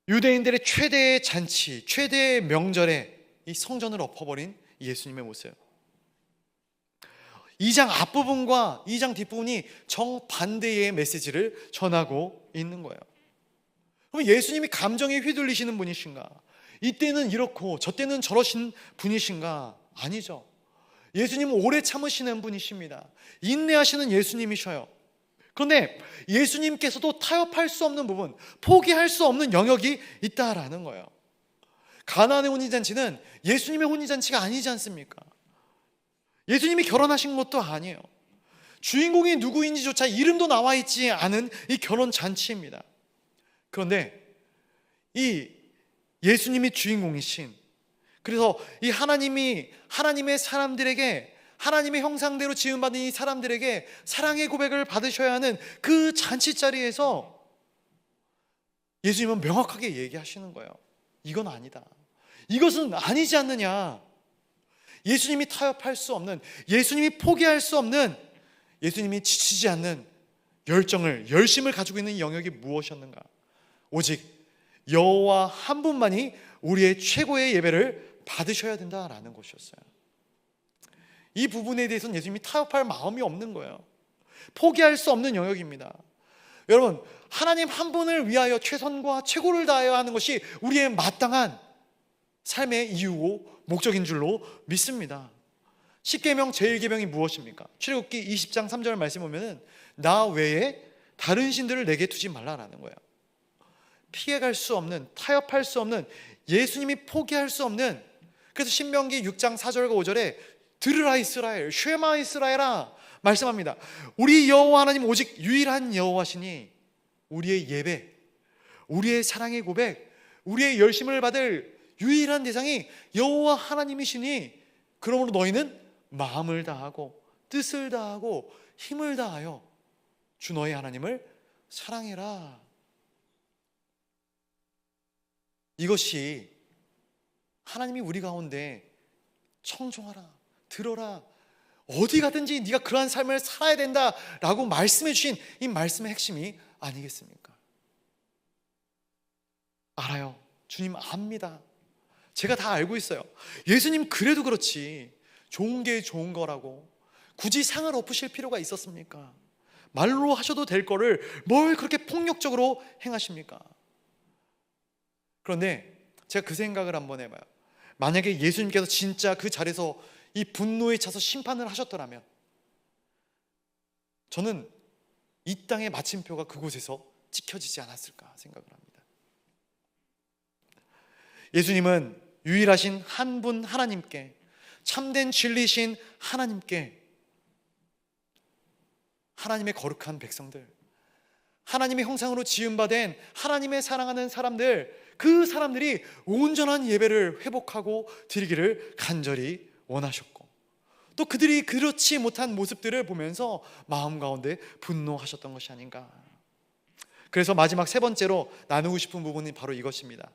유대인들의 최대의 잔치, 최대의 명절에 이 성전을 엎어버린 예수님의 모습. 2장 앞부분과 2장 뒷부분이 정반대의 메시지를 전하고 있는 거예요. 그럼 예수님이 감정에 휘둘리시는 분이신가? 이때는 이렇고 저때는 저러신 분이신가? 아니죠. 예수님은 오래 참으시는 분이십니다. 인내하시는 예수님이셔요. 그런데 예수님께서도 타협할 수 없는 부분, 포기할 수 없는 영역이 있다라는 거예요. 가나안의 혼인잔치는 예수님의 혼인잔치가 아니지 않습니까? 예수님이 결혼하신 것도 아니에요. 주인공이 누구인지조차 이름도 나와 있지 않은 이 결혼잔치입니다. 그런데 이 예수님이 주인공이신, 그래서 이 하나님의 사람들에게, 하나님의 형상대로 지음받은 이 사람들에게 사랑의 고백을 받으셔야 하는 그 잔치 자리에서 예수님은 명확하게 얘기하시는 거예요. 이건 아니다. 이것은 아니지 않느냐. 예수님이 타협할 수 없는, 예수님이 포기할 수 없는, 예수님이 지치지 않는 열심을 가지고 있는 영역이 무엇이었는가? 오직 여호와 한 분만이 우리의 최고의 예배를 받으셔야 된다라는 것이었어요. 이 부분에 대해서는 예수님이 타협할 마음이 없는 거예요. 포기할 수 없는 영역입니다. 여러분, 하나님 한 분을 위하여 최선과 최고를 다하여 하는 것이 우리의 마땅한 삶의 이유고 목적인 줄로 믿습니다. 10계명 제1계명이 무엇입니까? 출애굽기 20장 3절 말씀 보면은 나 외에 다른 신들을 내게 두지 말라라는 거예요. 피해갈 수 없는, 타협할 수 없는, 예수님이 포기할 수 없는, 그래서 신명기 6장 4절과 5절에 들으라 이스라엘, 쉐마 이스라엘아 말씀합니다. 우리 여호와 하나님 오직 유일한 여호와시니 우리의 예배, 우리의 사랑의 고백, 우리의 열심을 받을 유일한 대상이 여호와 하나님이시니 그러므로 너희는 마음을 다하고 뜻을 다하고 힘을 다하여 주 너희 하나님을 사랑해라. 이것이 하나님이 우리 가운데 청종하라, 들어라, 어디 가든지 네가 그러한 삶을 살아야 된다라고 말씀해 주신 이 말씀의 핵심이 아니겠습니까? 알아요. 주님 압니다. 제가 다 알고 있어요. 예수님 그래도 그렇지 좋은 게 좋은 거라고 굳이 상을 엎으실 필요가 있었습니까? 말로 하셔도 될 거를 뭘 그렇게 폭력적으로 행하십니까? 그런데 제가 그 생각을 한번 해봐요. 만약에 예수님께서 진짜 그 자리에서 이 분노에 차서 심판을 하셨더라면 저는 이 땅의 마침표가 그곳에서 찍혀지지 않았을까 생각을 합니다. 예수님은 유일하신 한 분 하나님께, 참된 진리신 하나님께, 하나님의 거룩한 백성들, 하나님의 형상으로 지음받은 하나님의 사랑하는 사람들, 그 사람들이 온전한 예배를 회복하고 드리기를 간절히 원하셨고, 또 그들이 그렇지 못한 모습들을 보면서 마음 가운데 분노하셨던 것이 아닌가. 그래서 마지막 세 번째로 나누고 싶은 부분이 바로 이것입니다.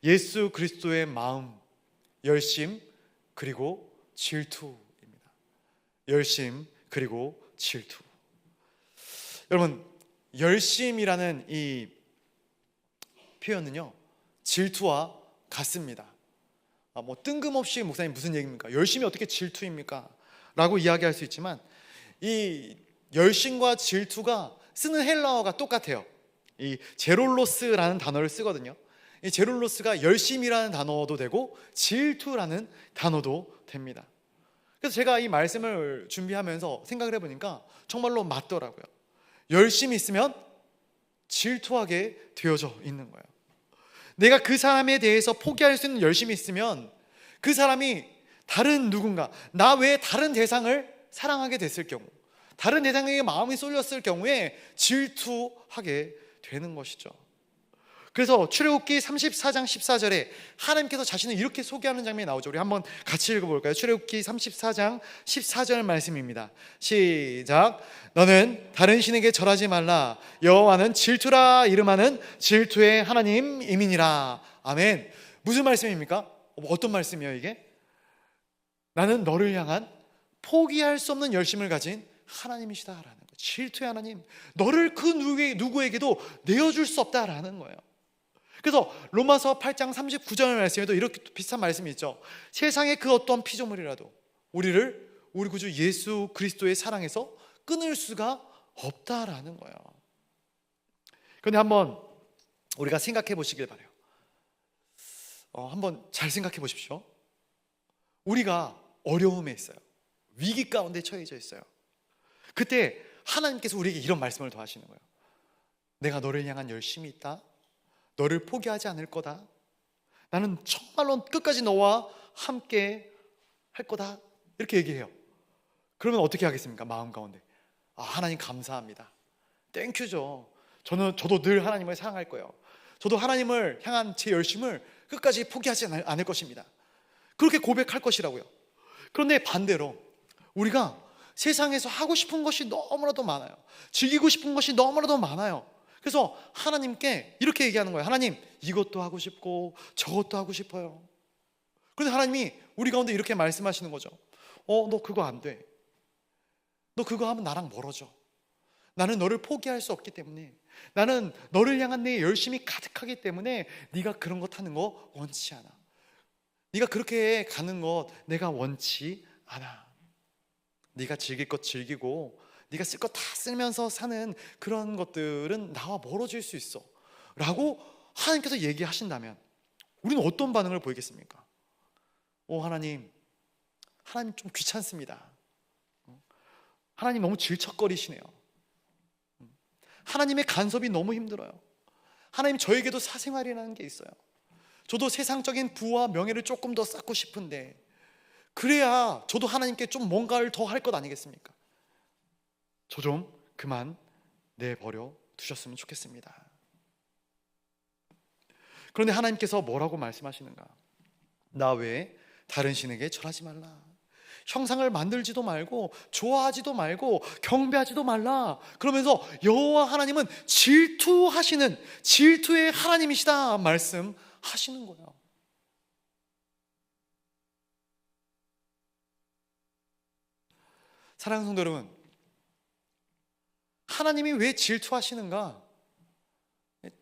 예수 그리스도의 마음, 열심 그리고 질투입니다. 열심 그리고 질투. 여러분, 열심이라는 이 표현은요 질투와 같습니다. 뭐 뜬금없이 목사님 무슨 얘기입니까? 열심이 어떻게 질투입니까? 라고 이야기할 수 있지만 이 열심과 질투가 쓰는 헬라어가 똑같아요. 이 제롤로스라는 단어를 쓰거든요. 이 제롤로스가 열심이라는 단어도 되고 질투라는 단어도 됩니다. 그래서 제가 이 말씀을 준비하면서 생각을 해보니까 정말로 맞더라고요. 열심이 있으면 질투하게 되어져 있는 거예요. 내가 그 사람에 대해서 포기할 수 있는 열심이 있으면 그 사람이 다른 누군가, 나 외에 다른 대상을 사랑하게 됐을 경우, 다른 대상에게 마음이 쏠렸을 경우에 질투하게 되는 것이죠. 그래서 출애굽기 34장 14절에 하나님께서 자신을 이렇게 소개하는 장면이 나오죠. 우리 한번 같이 읽어볼까요? 출애굽기 34장 14절 말씀입니다. 시작. 너는 다른 신에게 절하지 말라. 여호와는 질투라 이름하는 질투의 하나님이니라. 아멘. 무슨 말씀입니까? 어떤 말씀이에요 이게? 나는 너를 향한 포기할 수 없는 열심을 가진 하나님이시다라는 거예요. 질투의 하나님, 너를 그 누구에게도 내어줄 수 없다라는 거예요. 그래서 로마서 8장 39절 말씀에도 이렇게 비슷한 말씀이 있죠. 세상의 그 어떤 피조물이라도 우리를 우리 구주 예수 그리스도의 사랑에서 끊을 수가 없다라는 거예요. 그런데 한번 우리가 생각해 보시길 바라요. 한번 잘 생각해 보십시오. 우리가 어려움에 있어요. 위기 가운데 처해져 있어요. 그때 하나님께서 우리에게 이런 말씀을 더 하시는 거예요. 내가 너를 향한 열심이 있다. 너를 포기하지 않을 거다. 나는 정말로 끝까지 너와 함께 할 거다. 이렇게 얘기해요. 그러면 어떻게 하겠습니까? 마음 가운데 하나님 감사합니다. 땡큐죠. 저도 늘 하나님을 사랑할 거예요. 저도 하나님을 향한 제 열심을 끝까지 포기하지 않을 것입니다. 그렇게 고백할 것이라고요. 그런데 반대로 우리가 세상에서 하고 싶은 것이 너무나도 많아요. 즐기고 싶은 것이 너무나도 많아요. 그래서 하나님께 이렇게 얘기하는 거예요. 하나님, 이것도 하고 싶고 저것도 하고 싶어요. 그런데 하나님이 우리 가운데 이렇게 말씀하시는 거죠. 너 그거 안 돼. 너 그거 하면 나랑 멀어져. 나는 너를 포기할 수 없기 때문에, 나는 너를 향한 내 열심이 가득하기 때문에 네가 그런 것 하는 거 원치 않아. 네가 그렇게 가는 것 내가 원치 않아. 네가 즐길 것 즐기고 네가 쓸 것 다 쓰면서 사는 그런 것들은 나와 멀어질 수 있어 라고 하나님께서 얘기하신다면 우리는 어떤 반응을 보이겠습니까? 하나님 좀 귀찮습니다. 하나님 너무 질척거리시네요. 하나님의 간섭이 너무 힘들어요. 하나님, 저에게도 사생활이라는 게 있어요. 저도 세상적인 부와 명예를 조금 더 쌓고 싶은데, 그래야 저도 하나님께 좀 뭔가를 더 할 것 아니겠습니까? 저 좀 그만 내버려 두셨으면 좋겠습니다. 그런데 하나님께서 뭐라고 말씀하시는가? 나 외에 다른 신에게 절하지 말라. 형상을 만들지도 말고 좋아하지도 말고 경배하지도 말라. 그러면서 여호와 하나님은 질투하시는, 질투의 하나님이시다 말씀하시는 거예요. 사랑하는 성도 여러분, 하나님이 왜 질투하시는가?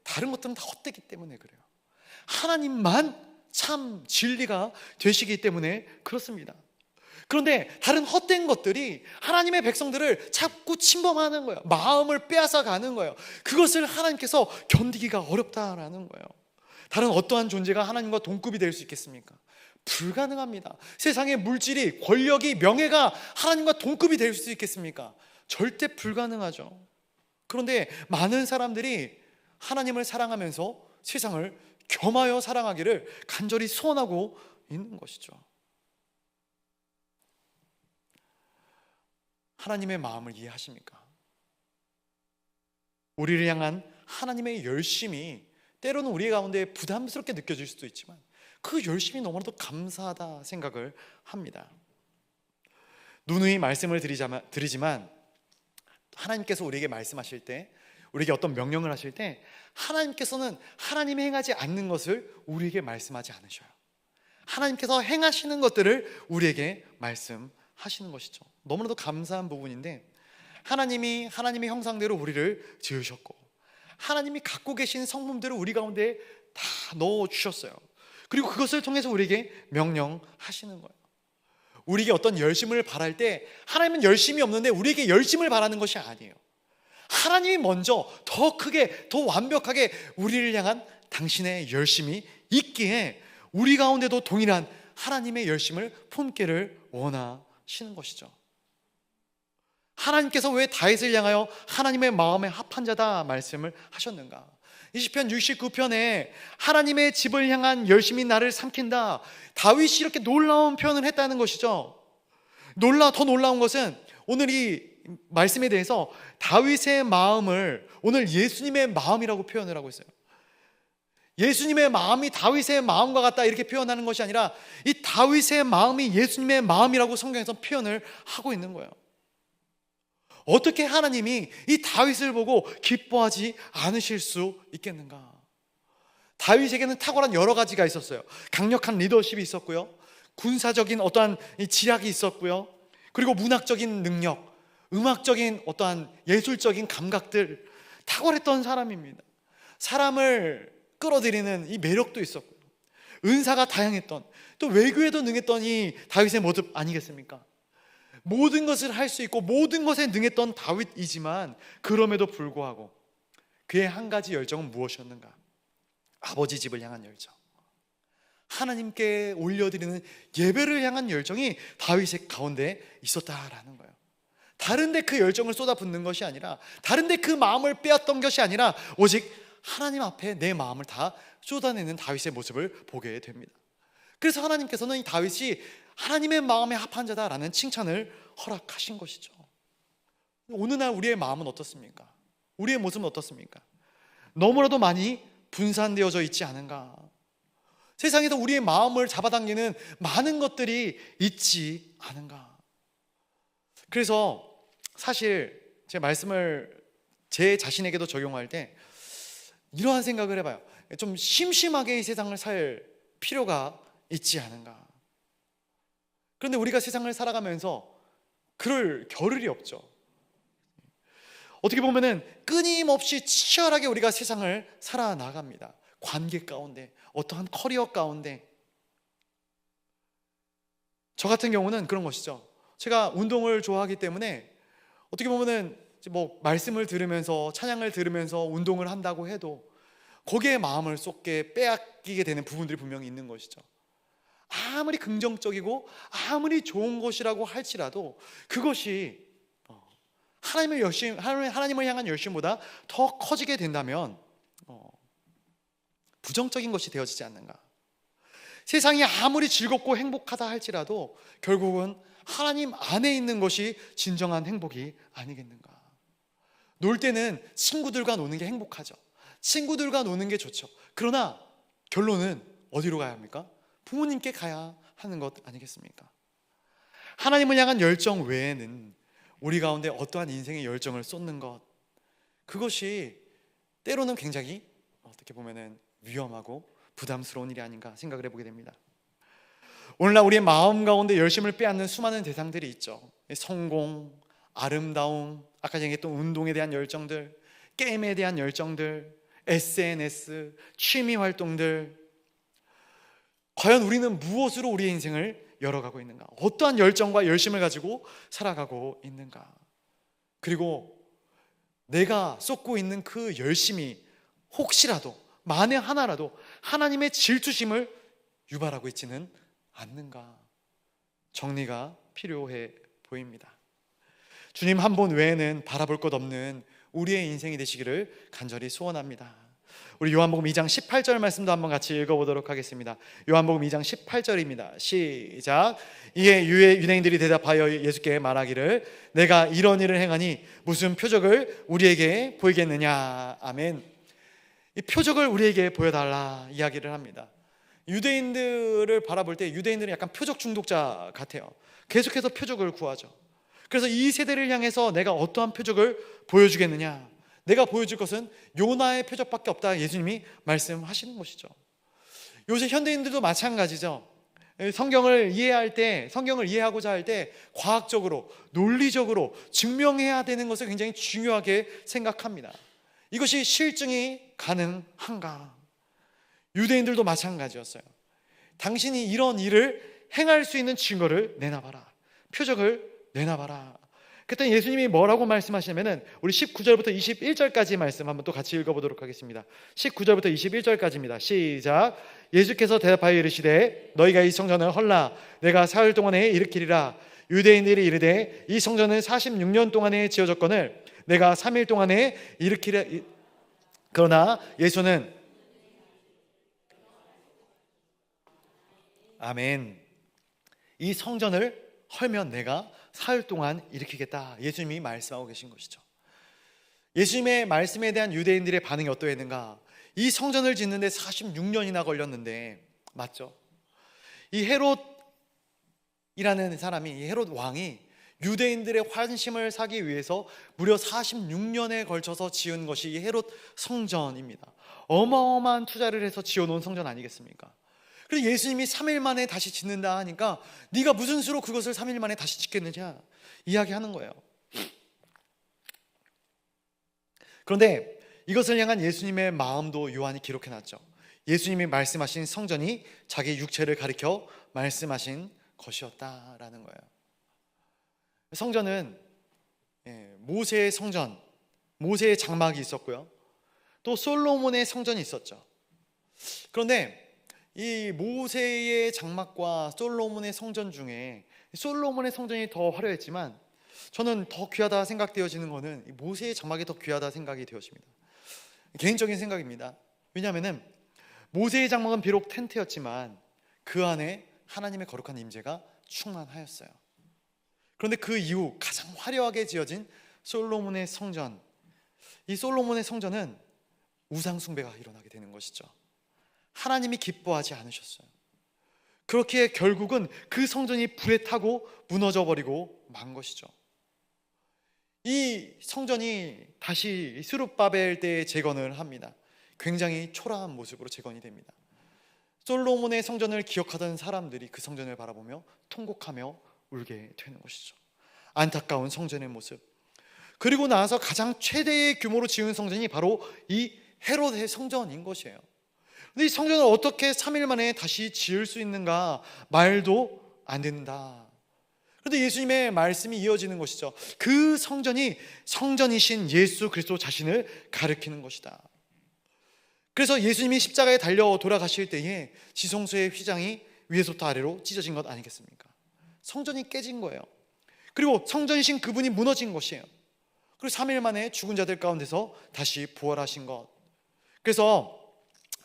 다른 것들은 다 헛되기 때문에 그래요. 하나님만 참 진리가 되시기 때문에 그렇습니다. 그런데 다른 헛된 것들이 하나님의 백성들을 자꾸 침범하는 거예요. 마음을 빼앗아 가는 거예요. 그것을 하나님께서 견디기가 어렵다라는 거예요. 다른 어떠한 존재가 하나님과 동급이 될 수 있겠습니까? 불가능합니다. 세상의 물질이, 권력이, 명예가 하나님과 동급이 될 수 있겠습니까? 절대 불가능하죠. 그런데 많은 사람들이 하나님을 사랑하면서 세상을 겸하여 사랑하기를 간절히 소원하고 있는 것이죠. 하나님의 마음을 이해하십니까? 우리를 향한 하나님의 열심이 때로는 우리 가운데 부담스럽게 느껴질 수도 있지만 그 열심이 너무나도 감사하다 생각을 합니다. 누누이 말씀을 드리지만 하나님께서 우리에게 말씀하실 때, 우리에게 어떤 명령을 하실 때 하나님께서는 하나님이 행하지 않는 것을 우리에게 말씀하지 않으셔요. 하나님께서 행하시는 것들을 우리에게 말씀하시는 것이죠. 너무나도 감사한 부분인데, 하나님이 하나님의 형상대로 우리를 지으셨고 하나님이 갖고 계신 성품들을 우리 가운데 다 넣어주셨어요. 그리고 그것을 통해서 우리에게 명령하시는 거예요. 우리에게 어떤 열심을 바랄 때 하나님은 열심이 없는데 우리에게 열심을 바라는 것이 아니에요. 하나님이 먼저 더 크게, 더 완벽하게 우리를 향한 당신의 열심이 있기에 우리 가운데도 동일한 하나님의 열심을 품기를 원하시는 것이죠. 하나님께서 왜 다윗을 향하여 하나님의 마음에 합한 자다 말씀을 하셨는가? 이 시편 69편에 하나님의 집을 향한 열심이 나를 삼킨다, 다윗이 이렇게 놀라운 표현을 했다는 것이죠. 더 놀라운 것은 오늘 이 말씀에 대해서 다윗의 마음을 오늘 예수님의 마음이라고 표현을 하고 있어요. 예수님의 마음이 다윗의 마음과 같다 이렇게 표현하는 것이 아니라 이 다윗의 마음이 예수님의 마음이라고 성경에서 표현을 하고 있는 거예요. 어떻게 하나님이 이 다윗을 보고 기뻐하지 않으실 수 있겠는가? 다윗에게는 탁월한 여러 가지가 있었어요. 강력한 리더십이 있었고요, 군사적인 어떠한 지략이 있었고요, 그리고 문학적인 능력, 음악적인 어떠한 예술적인 감각들, 탁월했던 사람입니다. 사람을 끌어들이는 이 매력도 있었고요, 은사가 다양했던, 또 외교에도 능했던 이 다윗의 모습 아니겠습니까? 모든 것을 할 수 있고 모든 것에 능했던 다윗이지만 그럼에도 불구하고 그의 한 가지 열정은 무엇이었는가? 아버지 집을 향한 열정, 하나님께 올려드리는 예배를 향한 열정이 다윗의 가운데 있었다라는 거예요. 다른데 그 열정을 쏟아붓는 것이 아니라, 다른데 그 마음을 빼앗던 것이 아니라 오직 하나님 앞에 내 마음을 다 쏟아내는 다윗의 모습을 보게 됩니다. 그래서 하나님께서는 이 다윗이 하나님의 마음에 합한 자다라는 칭찬을 허락하신 것이죠. 오늘날 우리의 마음은 어떻습니까? 우리의 모습은 어떻습니까? 너무나도 많이 분산되어져 있지 않은가? 세상에서 우리의 마음을 잡아당기는 많은 것들이 있지 않은가? 그래서 사실 제 말씀을 제 자신에게도 적용할 때 이러한 생각을 해봐요. 좀 심심하게 이 세상을 살 필요가 있지 않은가? 그런데 우리가 세상을 살아가면서 그럴 겨를이 없죠. 어떻게 보면은 끊임없이 치열하게 우리가 세상을 살아나갑니다. 관계 가운데, 어떠한 커리어 가운데. 저 같은 경우는 그런 것이죠. 제가 운동을 좋아하기 때문에 어떻게 보면은 뭐 말씀을 들으면서, 찬양을 들으면서 운동을 한다고 해도 거기에 마음을 쏟게 빼앗기게 되는 부분들이 분명히 있는 것이죠. 아무리 긍정적이고 아무리 좋은 것이라고 할지라도 그것이 하나님을 향한 열심보다 더 커지게 된다면 부정적인 것이 되어지지 않는가? 세상이 아무리 즐겁고 행복하다 할지라도 결국은 하나님 안에 있는 것이 진정한 행복이 아니겠는가? 놀 때는 친구들과 노는 게 행복하죠. 친구들과 노는 게 좋죠. 그러나 결론은 어디로 가야 합니까? 부모님께 가야 하는 것 아니겠습니까? 하나님을 향한 열정 외에는 우리 가운데 어떠한 인생의 열정을 쏟는 것, 그것이 때로는 굉장히 어떻게 보면은 위험하고 부담스러운 일이 아닌가 생각을 해보게 됩니다. 오늘날 우리의 마음 가운데 열심을 빼앗는 수많은 대상들이 있죠. 성공, 아름다움, 아까 얘기했던 운동에 대한 열정들, 게임에 대한 열정들, SNS, 취미 활동들. 과연 우리는 무엇으로 우리의 인생을 열어가고 있는가? 어떠한 열정과 열심을 가지고 살아가고 있는가? 그리고 내가 쏟고 있는 그 열심이 혹시라도 만에 하나라도 하나님의 질투심을 유발하고 있지는 않는가? 정리가 필요해 보입니다. 주님 한 분 외에는 바라볼 것 없는 우리의 인생이 되시기를 간절히 소원합니다. 우리 요한복음 2장 18절 말씀도 한번 같이 읽어보도록 하겠습니다. 요한복음 2장 18절입니다. 시작. 이에 유대인들이 대답하여 예수께 말하기를 내가 이런 일을 행하니 무슨 표적을 우리에게 보이겠느냐. 아멘. 이 표적을 우리에게 보여달라 이야기를 합니다. 유대인들을 바라볼 때 유대인들은 약간 표적 중독자 같아요. 계속해서 표적을 구하죠. 그래서 이 세대를 향해서 내가 어떠한 표적을 보여주겠느냐, 내가 보여줄 것은 요나의 표적밖에 없다, 예수님이 말씀하시는 것이죠. 요새 현대인들도 마찬가지죠. 성경을 이해할 때, 성경을 이해하고자 할 때 과학적으로, 논리적으로 증명해야 되는 것을 굉장히 중요하게 생각합니다. 이것이 실증이 가능한가? 유대인들도 마찬가지였어요. 당신이 이런 일을 행할 수 있는 증거를 내놔봐라, 표적을 내놔봐라. 그때 예수님이 뭐라고 말씀하시냐면은 우리 19절부터 21절까지 말씀 한번 또 같이 읽어보도록 하겠습니다. 19절부터 21절까지입니다. 시작. 예수께서 대답하여 이르시되 너희가 이 성전을 헐라 내가 사흘 동안에 일으키리라. 유대인들이 이르되 이 성전은 46년 동안에 지어졌거늘 내가 3일 동안에 일으키리라. 그러나 예수는 아멘. 이 성전을 헐면 내가 사흘 동안 일으키겠다, 예수님이 말씀하고 계신 것이죠. 예수님의 말씀에 대한 유대인들의 반응이 어떠했는가? 이 성전을 짓는데 46년이나 걸렸는데, 맞죠? 이 헤롯이라는 사람이, 이 헤롯 왕이 유대인들의 환심을 사기 위해서 무려 46년에 걸쳐서 지은 것이 이 헤롯 성전입니다. 어마어마한 투자를 해서 지어놓은 성전 아니겠습니까? 그래서 예수님이 3일 만에 다시 짓는다 하니까 네가 무슨 수로 그것을 3일 만에 다시 짓겠느냐 이야기하는 거예요. 그런데 이것을 향한 예수님의 마음도 요한이 기록해놨죠. 예수님이 말씀하신 성전이 자기 육체를 가리켜 말씀하신 것이었다라는 거예요. 성전은 모세의 성전, 모세의 장막이 있었고요, 또 솔로몬의 성전이 있었죠. 그런데 이 모세의 장막과 솔로몬의 성전 중에 솔로몬의 성전이 더 화려했지만 저는 더 귀하다 생각되어지는 것은 모세의 장막이 더 귀하다 생각이 되어집니다. 개인적인 생각입니다. 왜냐하면 모세의 장막은 비록 텐트였지만 그 안에 하나님의 거룩한 임재가 충만하였어요. 그런데 그 이후 가장 화려하게 지어진 솔로몬의 성전, 이 솔로몬의 성전은 우상 숭배가 일어나게 되는 것이죠. 하나님이 기뻐하지 않으셨어요. 그렇게 결국은 그 성전이 불에 타고 무너져 버리고 만 것이죠. 이 성전이 다시 스룹바벨 때에 재건을 합니다. 굉장히 초라한 모습으로 재건이 됩니다. 솔로몬의 성전을 기억하던 사람들이 그 성전을 바라보며 통곡하며 울게 되는 것이죠. 안타까운 성전의 모습. 그리고 나서 가장 최대의 규모로 지은 성전이 바로 이 헤롯의 성전인 것이에요. 근데 이 성전을 어떻게 3일 만에 다시 지을 수 있는가? 말도 안 된다. 그런데 예수님의 말씀이 이어지는 것이죠. 그 성전이 성전이신 예수 그리스도 자신을 가리키는 것이다. 그래서 예수님이 십자가에 달려 돌아가실 때에 지성소의 휘장이 위에서부터 아래로 찢어진 것 아니겠습니까? 성전이 깨진 거예요. 그리고 성전이신 그분이 무너진 것이에요. 그리고 3일 만에 죽은 자들 가운데서 다시 부활하신 것. 그래서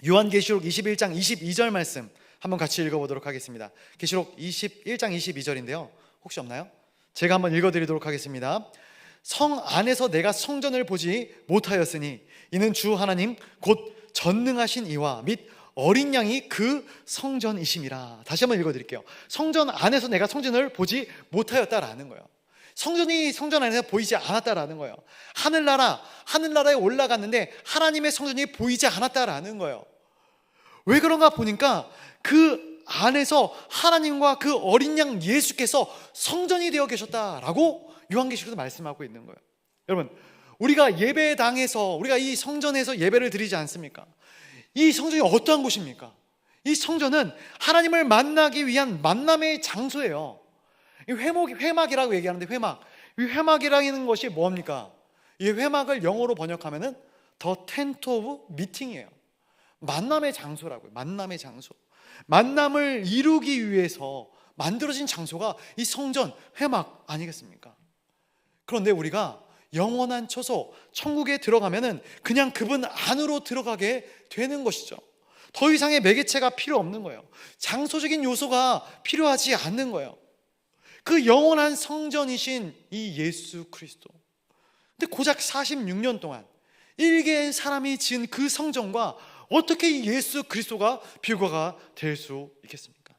요한계시록 21장 22절 말씀 한번 같이 읽어보도록 하겠습니다. 계시록 21장 22절인데요, 혹시 없나요? 제가 한번 읽어드리도록 하겠습니다. 성 안에서 내가 성전을 보지 못하였으니 이는 주 하나님 곧 전능하신 이와 및 어린 양이 그 성전이심이라. 다시 한번 읽어드릴게요. 성전 안에서 내가 성전을 보지 못하였다라는 거예요. 성전이 성전 안에서 보이지 않았다라는 거예요. 하늘나라에 올라갔는데 하나님의 성전이 보이지 않았다라는 거예요. 왜 그런가 보니까 그 안에서 하나님과 그 어린 양 예수께서 성전이 되어 계셨다라고 요한계시록에서 말씀하고 있는 거예요. 여러분, 우리가 예배당에서, 우리가 이 성전에서 예배를 드리지 않습니까? 이 성전이 어떠한 곳입니까? 이 성전은 하나님을 만나기 위한 만남의 장소예요. 이 회막이라고 얘기하는데, 이 회막이라는 것이 뭡니까? 이 회막을 영어로 번역하면은 The Tent of Meeting이에요. 만남의 장소라고요. 만남의 장소. 만남을 이루기 위해서 만들어진 장소가 이 성전, 회막 아니겠습니까? 그런데 우리가 영원한 처소, 천국에 들어가면은 그냥 그분 안으로 들어가게 되는 것이죠. 더 이상의 매개체가 필요 없는 거예요. 장소적인 요소가 필요하지 않는 거예요. 그 영원한 성전이신 이 예수 그리스도. 근데 고작 46년 동안 일개의 사람이 지은 그 성전과 어떻게 이 예수 그리스도가 비교가 될 수 있겠습니까?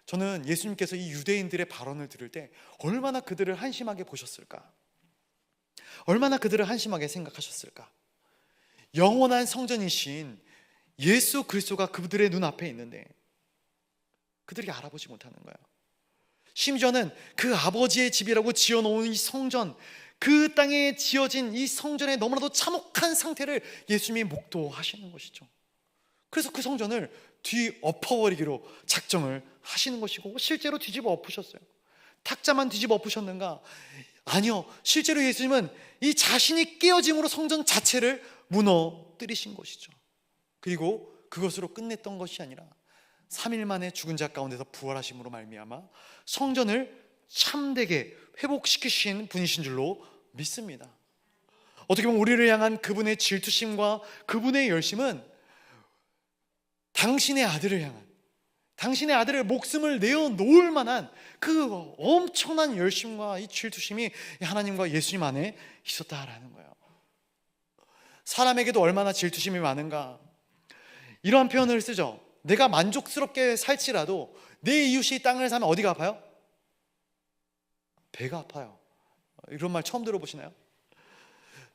저는 예수님께서 이 유대인들의 발언을 들을 때 얼마나 그들을 한심하게 보셨을까? 얼마나 그들을 한심하게 생각하셨을까? 영원한 성전이신 예수 그리스도가 그들의 눈앞에 있는데 그들이 알아보지 못하는 거예요. 심지어는 그 아버지의 집이라고 지어놓은 이 성전, 그 땅에 지어진 이 성전의 너무나도 참혹한 상태를 예수님이 목도하시는 것이죠. 그래서 그 성전을 뒤엎어버리기로 작정을 하시는 것이고, 실제로 뒤집어 엎으셨어요. 탁자만 뒤집어 엎으셨는가? 아니요, 실제로 예수님은 이 자신이 깨어짐으로 성전 자체를 무너뜨리신 것이죠. 그리고 그것으로 끝냈던 것이 아니라 3일 만에 죽은 자 가운데서 부활하심으로 말미암아 성전을 참되게 회복시키신 분이신 줄로 믿습니다. 어떻게 보면 우리를 향한 그분의 질투심과 그분의 열심은 당신의 아들을 향한, 당신의 아들의 목숨을 내어놓을 만한 그 엄청난 열심과 이 질투심이 하나님과 예수님 안에 있었다라는 거예요. 사람에게도 얼마나 질투심이 많은가, 이러한 표현을 쓰죠. 내가 만족스럽게 살지라도 내 이웃이 땅을 사면 어디가 아파요? 배가 아파요. 이런 말 처음 들어보시나요?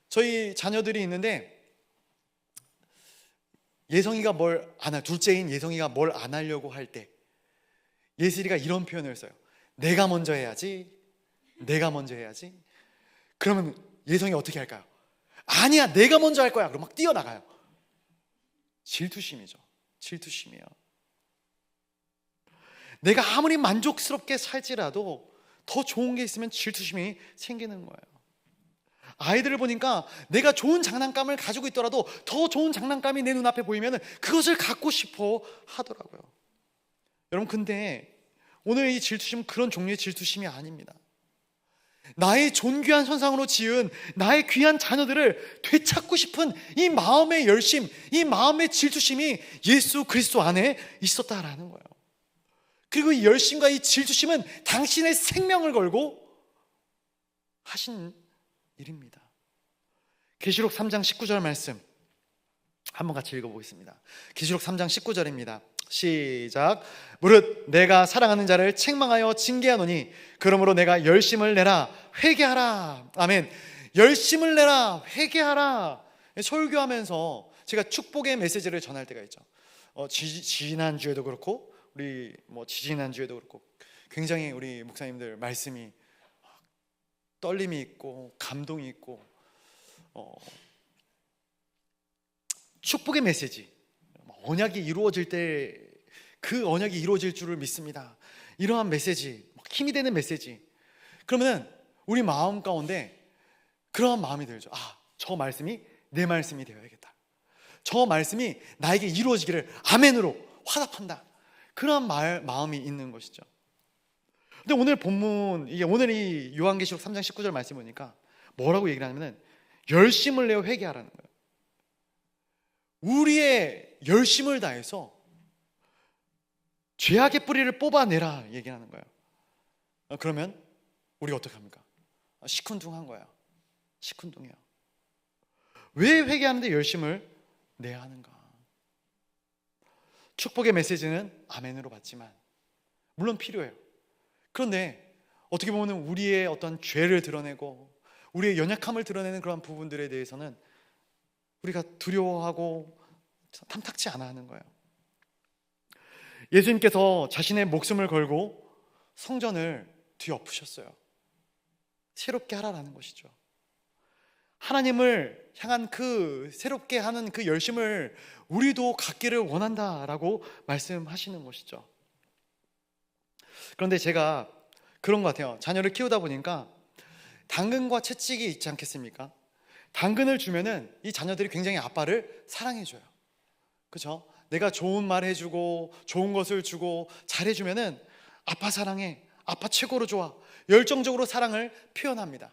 저희 자녀들이 있는데 예성이가 뭘 안 할, 둘째인 예성이가 뭘 안 하려고 할 때 예슬이가 이런 표현을 써요. 내가 먼저 해야지, 내가 먼저 해야지. 그러면 예성이 어떻게 할까요? 아니야, 내가 먼저 할 거야. 그럼 막 뛰어나가요. 질투심이죠. 질투심이에요. 내가 아무리 만족스럽게 살지라도 더 좋은 게 있으면 질투심이 생기는 거예요. 아이들을 보니까 내가 좋은 장난감을 가지고 있더라도 더 좋은 장난감이 내 눈앞에 보이면 그것을 갖고 싶어 하더라고요. 여러분, 근데 오늘 이 질투심은 그런 종류의 질투심이 아닙니다. 나의 존귀한 선상으로 지은 나의 귀한 자녀들을 되찾고 싶은 이 마음의 열심, 이 마음의 질투심이 예수 그리스도 안에 있었다라는 거예요. 그리고 이 열심과 이 질투심은 당신의 생명을 걸고 하신 일입니다. 계시록 3장 19절 말씀 한번 같이 읽어보겠습니다. 계시록 3장 19절입니다. 시작. 무릇 내가 사랑하는 자를 책망하여 징계하노니 그러므로 내가 열심을 내라 회개하라. 아멘. 열심을 내라 회개하라. 설교하면서 제가 축복의 메시지를 전할 때가 있죠. 지난주에도 그렇고 우리 지지난주에도 그렇고 굉장히 우리 목사님들 말씀이 떨림이 있고 감동이 있고 축복의 메시지, 언약이 이루어질 때 그 언약이 이루어질 줄을 믿습니다. 이러한 메시지, 힘이 되는 메시지. 그러면 우리 마음 가운데 그러한 마음이 들죠. 저 말씀이 내 말씀이 되어야겠다. 저 말씀이 나에게 이루어지기를 아멘으로 화답한다. 그러한 마음이 있는 것이죠. 근데 오늘 본문, 오늘 이 요한계시록 3장 19절 말씀 보니까 뭐라고 얘기를 하냐면 열심을 내어 회개하라는 거예요. 우리의 열심을 다해서 죄악의 뿌리를 뽑아내라 얘기하는 거예요. 그러면 우리가 어떻게 합니까? 시큰둥한 거예요. 시큰둥해요. 왜 회개하는데 열심을 내야 하는가? 축복의 메시지는 아멘으로 받지만 물론 필요해요. 그런데 어떻게 보면 우리의 어떤 죄를 드러내고 우리의 연약함을 드러내는 그런 부분들에 대해서는 우리가 두려워하고 탐탁지 않아 하는 거예요. 예수님께서 자신의 목숨을 걸고 성전을 뒤엎으셨어요. 새롭게 하라라는 것이죠. 하나님을 향한 그 새롭게 하는 그 열심을 우리도 갖기를 원한다라고 말씀하시는 것이죠. 그런데 제가 그런 것 같아요. 자녀를 키우다 보니까 당근과 채찍이 있지 않겠습니까? 당근을 주면은 이 자녀들이 굉장히 아빠를 사랑해줘요. 그렇죠? 내가 좋은 말 해주고 좋은 것을 주고 잘해주면은 아빠 사랑해, 아빠 최고로 좋아, 열정적으로 사랑을 표현합니다.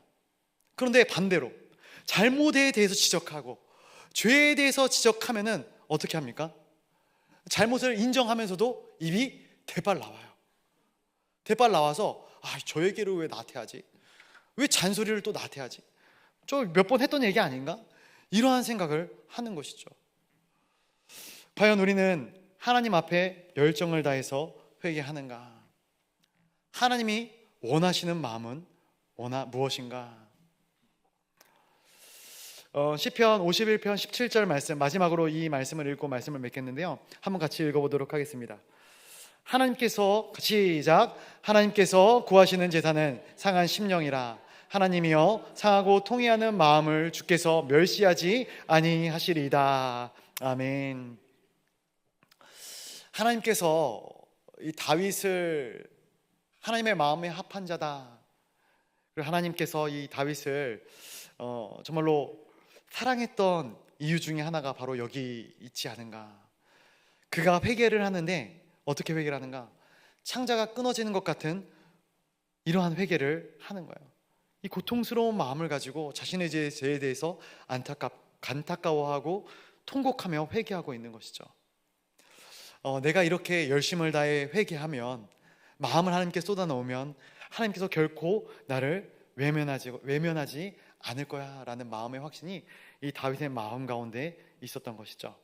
그런데 반대로 잘못에 대해서 지적하고 죄에 대해서 지적하면은 어떻게 합니까? 잘못을 인정하면서도 입이 대빨 나와요. 대빨 나와서 저 얘기를 왜 나한테 하지? 왜 잔소리를 또 나한테 하지? 저 몇 번 했던 얘기 아닌가? 이러한 생각을 하는 것이죠. 과연 우리는 하나님 앞에 열정을 다해서 회개하는가? 하나님이 원하시는 마음은 무엇인가? 시편 51편 17절 말씀, 마지막으로 이 말씀을 읽고 말씀을 맺겠는데요, 한번 같이 읽어보도록 하겠습니다. 하나님께서, 시작. 하나님께서 구하시는 제사는 상한 심령이라. 하나님이여 상하고 통회하는 마음을 주께서 멸시하지 아니하시리이다. 아멘. 하나님께서 이 다윗을 하나님의 마음에 합한 자다. 그리고 하나님께서 이 다윗을 정말로 사랑했던 이유 중에 하나가 바로 여기 있지 않은가. 그가 회개를 하는데 어떻게 회개를 하는가? 창자가 끊어지는 것 같은 이러한 회개를 하는 거예요. 이 고통스러운 마음을 가지고 자신의 죄에 대해서 안타까워하고 통곡하며 회개하고 있는 것이죠. 내가 이렇게 열심을 다해 회개하면, 마음을 하나님께 쏟아놓으면 하나님께서 결코 나를 외면하지 않을 거야 라는 마음의 확신이 이 다윗의 마음 가운데 있었던 것이죠.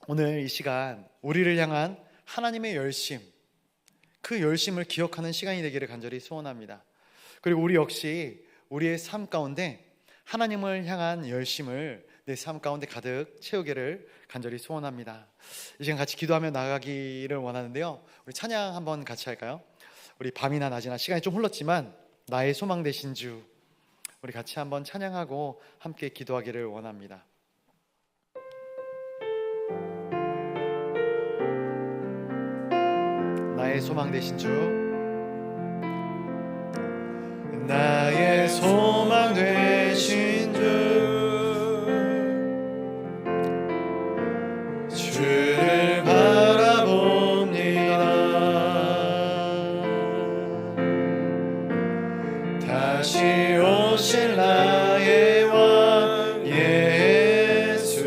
오늘 이 시간 우리를 향한 하나님의 열심, 그 열심을 기억하는 시간이 되기를 간절히 소원합니다. 그리고 우리 역시 우리의 삶 가운데 하나님을 향한 열심을 내 삶 가운데 가득 채우기를 간절히 소원합니다. 이 시간 같이 기도하며 나가기를 원하는데요, 우리 찬양 한번 같이 할까요? 우리 밤이나 낮이나 시간이 좀 흘렀지만 나의 소망 되신 주, 우리 같이 한번 찬양하고 함께 기도하기를 원합니다. 나의 소망 되신 주, 나의 소망 되신 주, 주를 바라봅니다. 다시 오실 나의 왕 예수,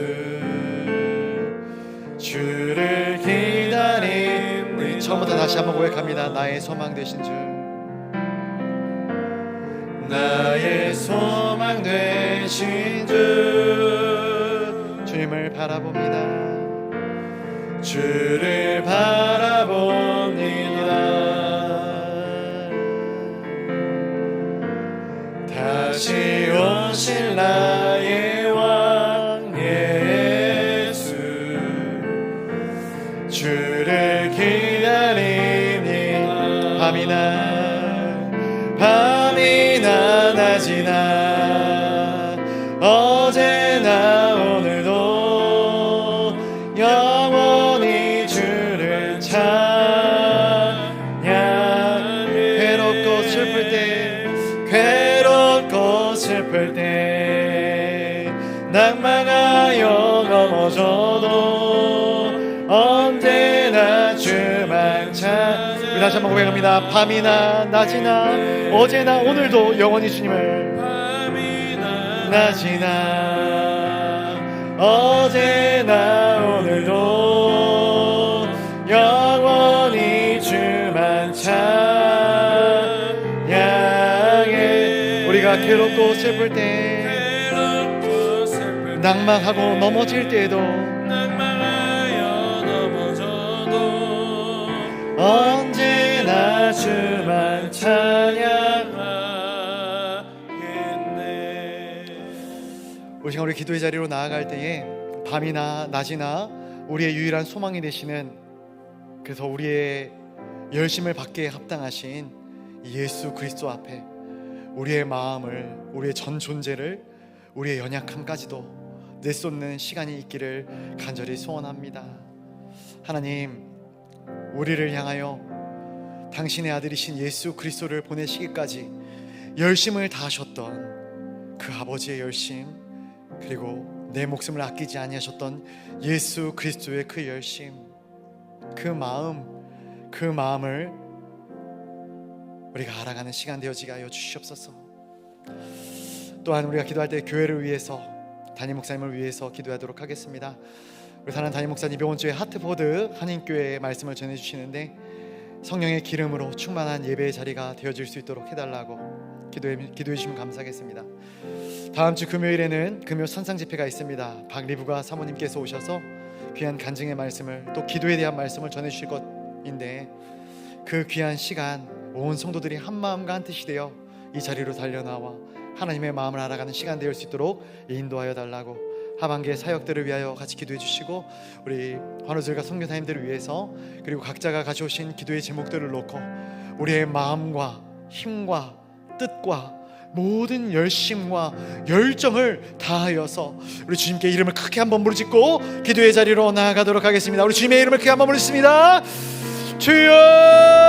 주를 기다림. 우리 처음부터 다시 한번 고백합니다. 나의 소망 되신 주, 나의 소망 되신 주, 주님을 바라봅니다. 주를 바라봅니다. 다시 오실 나의 왕 예수, 주를 기다리니 밤이나 낮이나 어제나 오늘도 영원히 주를 찬양. 괴롭고 슬플 때 낭망하여 넘어져도 언제나 주만 찾. 우리 다시 한번 고백합니다. 밤이나 낮이나 어제나 오늘도 영원히 주님을, 밤이나 낮이나 어제나 오늘도 영원히 주만 찬양해. 우리가 괴롭고 슬플 때, 낭망하고 넘어질 때도, 언제나 주만 찬양하겠네. 우리 시간 우리 기도의 자리로 나아갈 때에 밤이나 낮이나 우리의 유일한 소망이 되시는, 그래서 우리의 열심을 받기에 합당하신 예수 그리스도 앞에 우리의 마음을, 우리의 전 존재를, 우리의 연약함까지도 내쏟는 시간이 있기를 간절히 소원합니다. 하나님, 우리를 향하여 당신의 아들이신 예수 그리스도를 보내시기까지 열심을 다하셨던 그 아버지의 열심, 그리고 내 목숨을 아끼지 아니하셨던 예수 그리스도의 그 열심, 그 마음을 우리가 알아가는 시간 되어지게 하여 주시옵소서. 또한 우리가 기도할 때 교회를 위해서, 담임 목사님을 위해서 기도하도록 하겠습니다. 우리 사랑하는 담임 목사님, 이번 주에 하트포드 한인교회의 말씀을 전해주시는데 성령의 기름으로 충만한 예배의 자리가 되어질 수 있도록 해달라고 기도해 주시면 감사하겠습니다. 다음 주 금요일에는 금요 선상 집회가 있습니다. 박리부가 사모님께서 오셔서 귀한 간증의 말씀을, 또 기도에 대한 말씀을 전해주실 것인데, 그 귀한 시간 온 성도들이 한 마음과 한 뜻이 되어 이 자리로 달려나와 하나님의 마음을 알아가는 시간 되어 수 있도록 인도하여 달라고, 하반기의 사역들을 위하여 같이 기도해 주시고, 우리 환우들과 선교사님들을 위해서, 그리고 각자가 가져오신 기도의 제목들을 놓고 우리의 마음과 힘과 뜻과 모든 열심과 열정을 다하여서 우리 주님께 이름을 크게 한번 부르짖고 기도의 자리로 나아가도록 하겠습니다. 우리 주님의 이름을 크게 한번 부르짖습니다. 주여!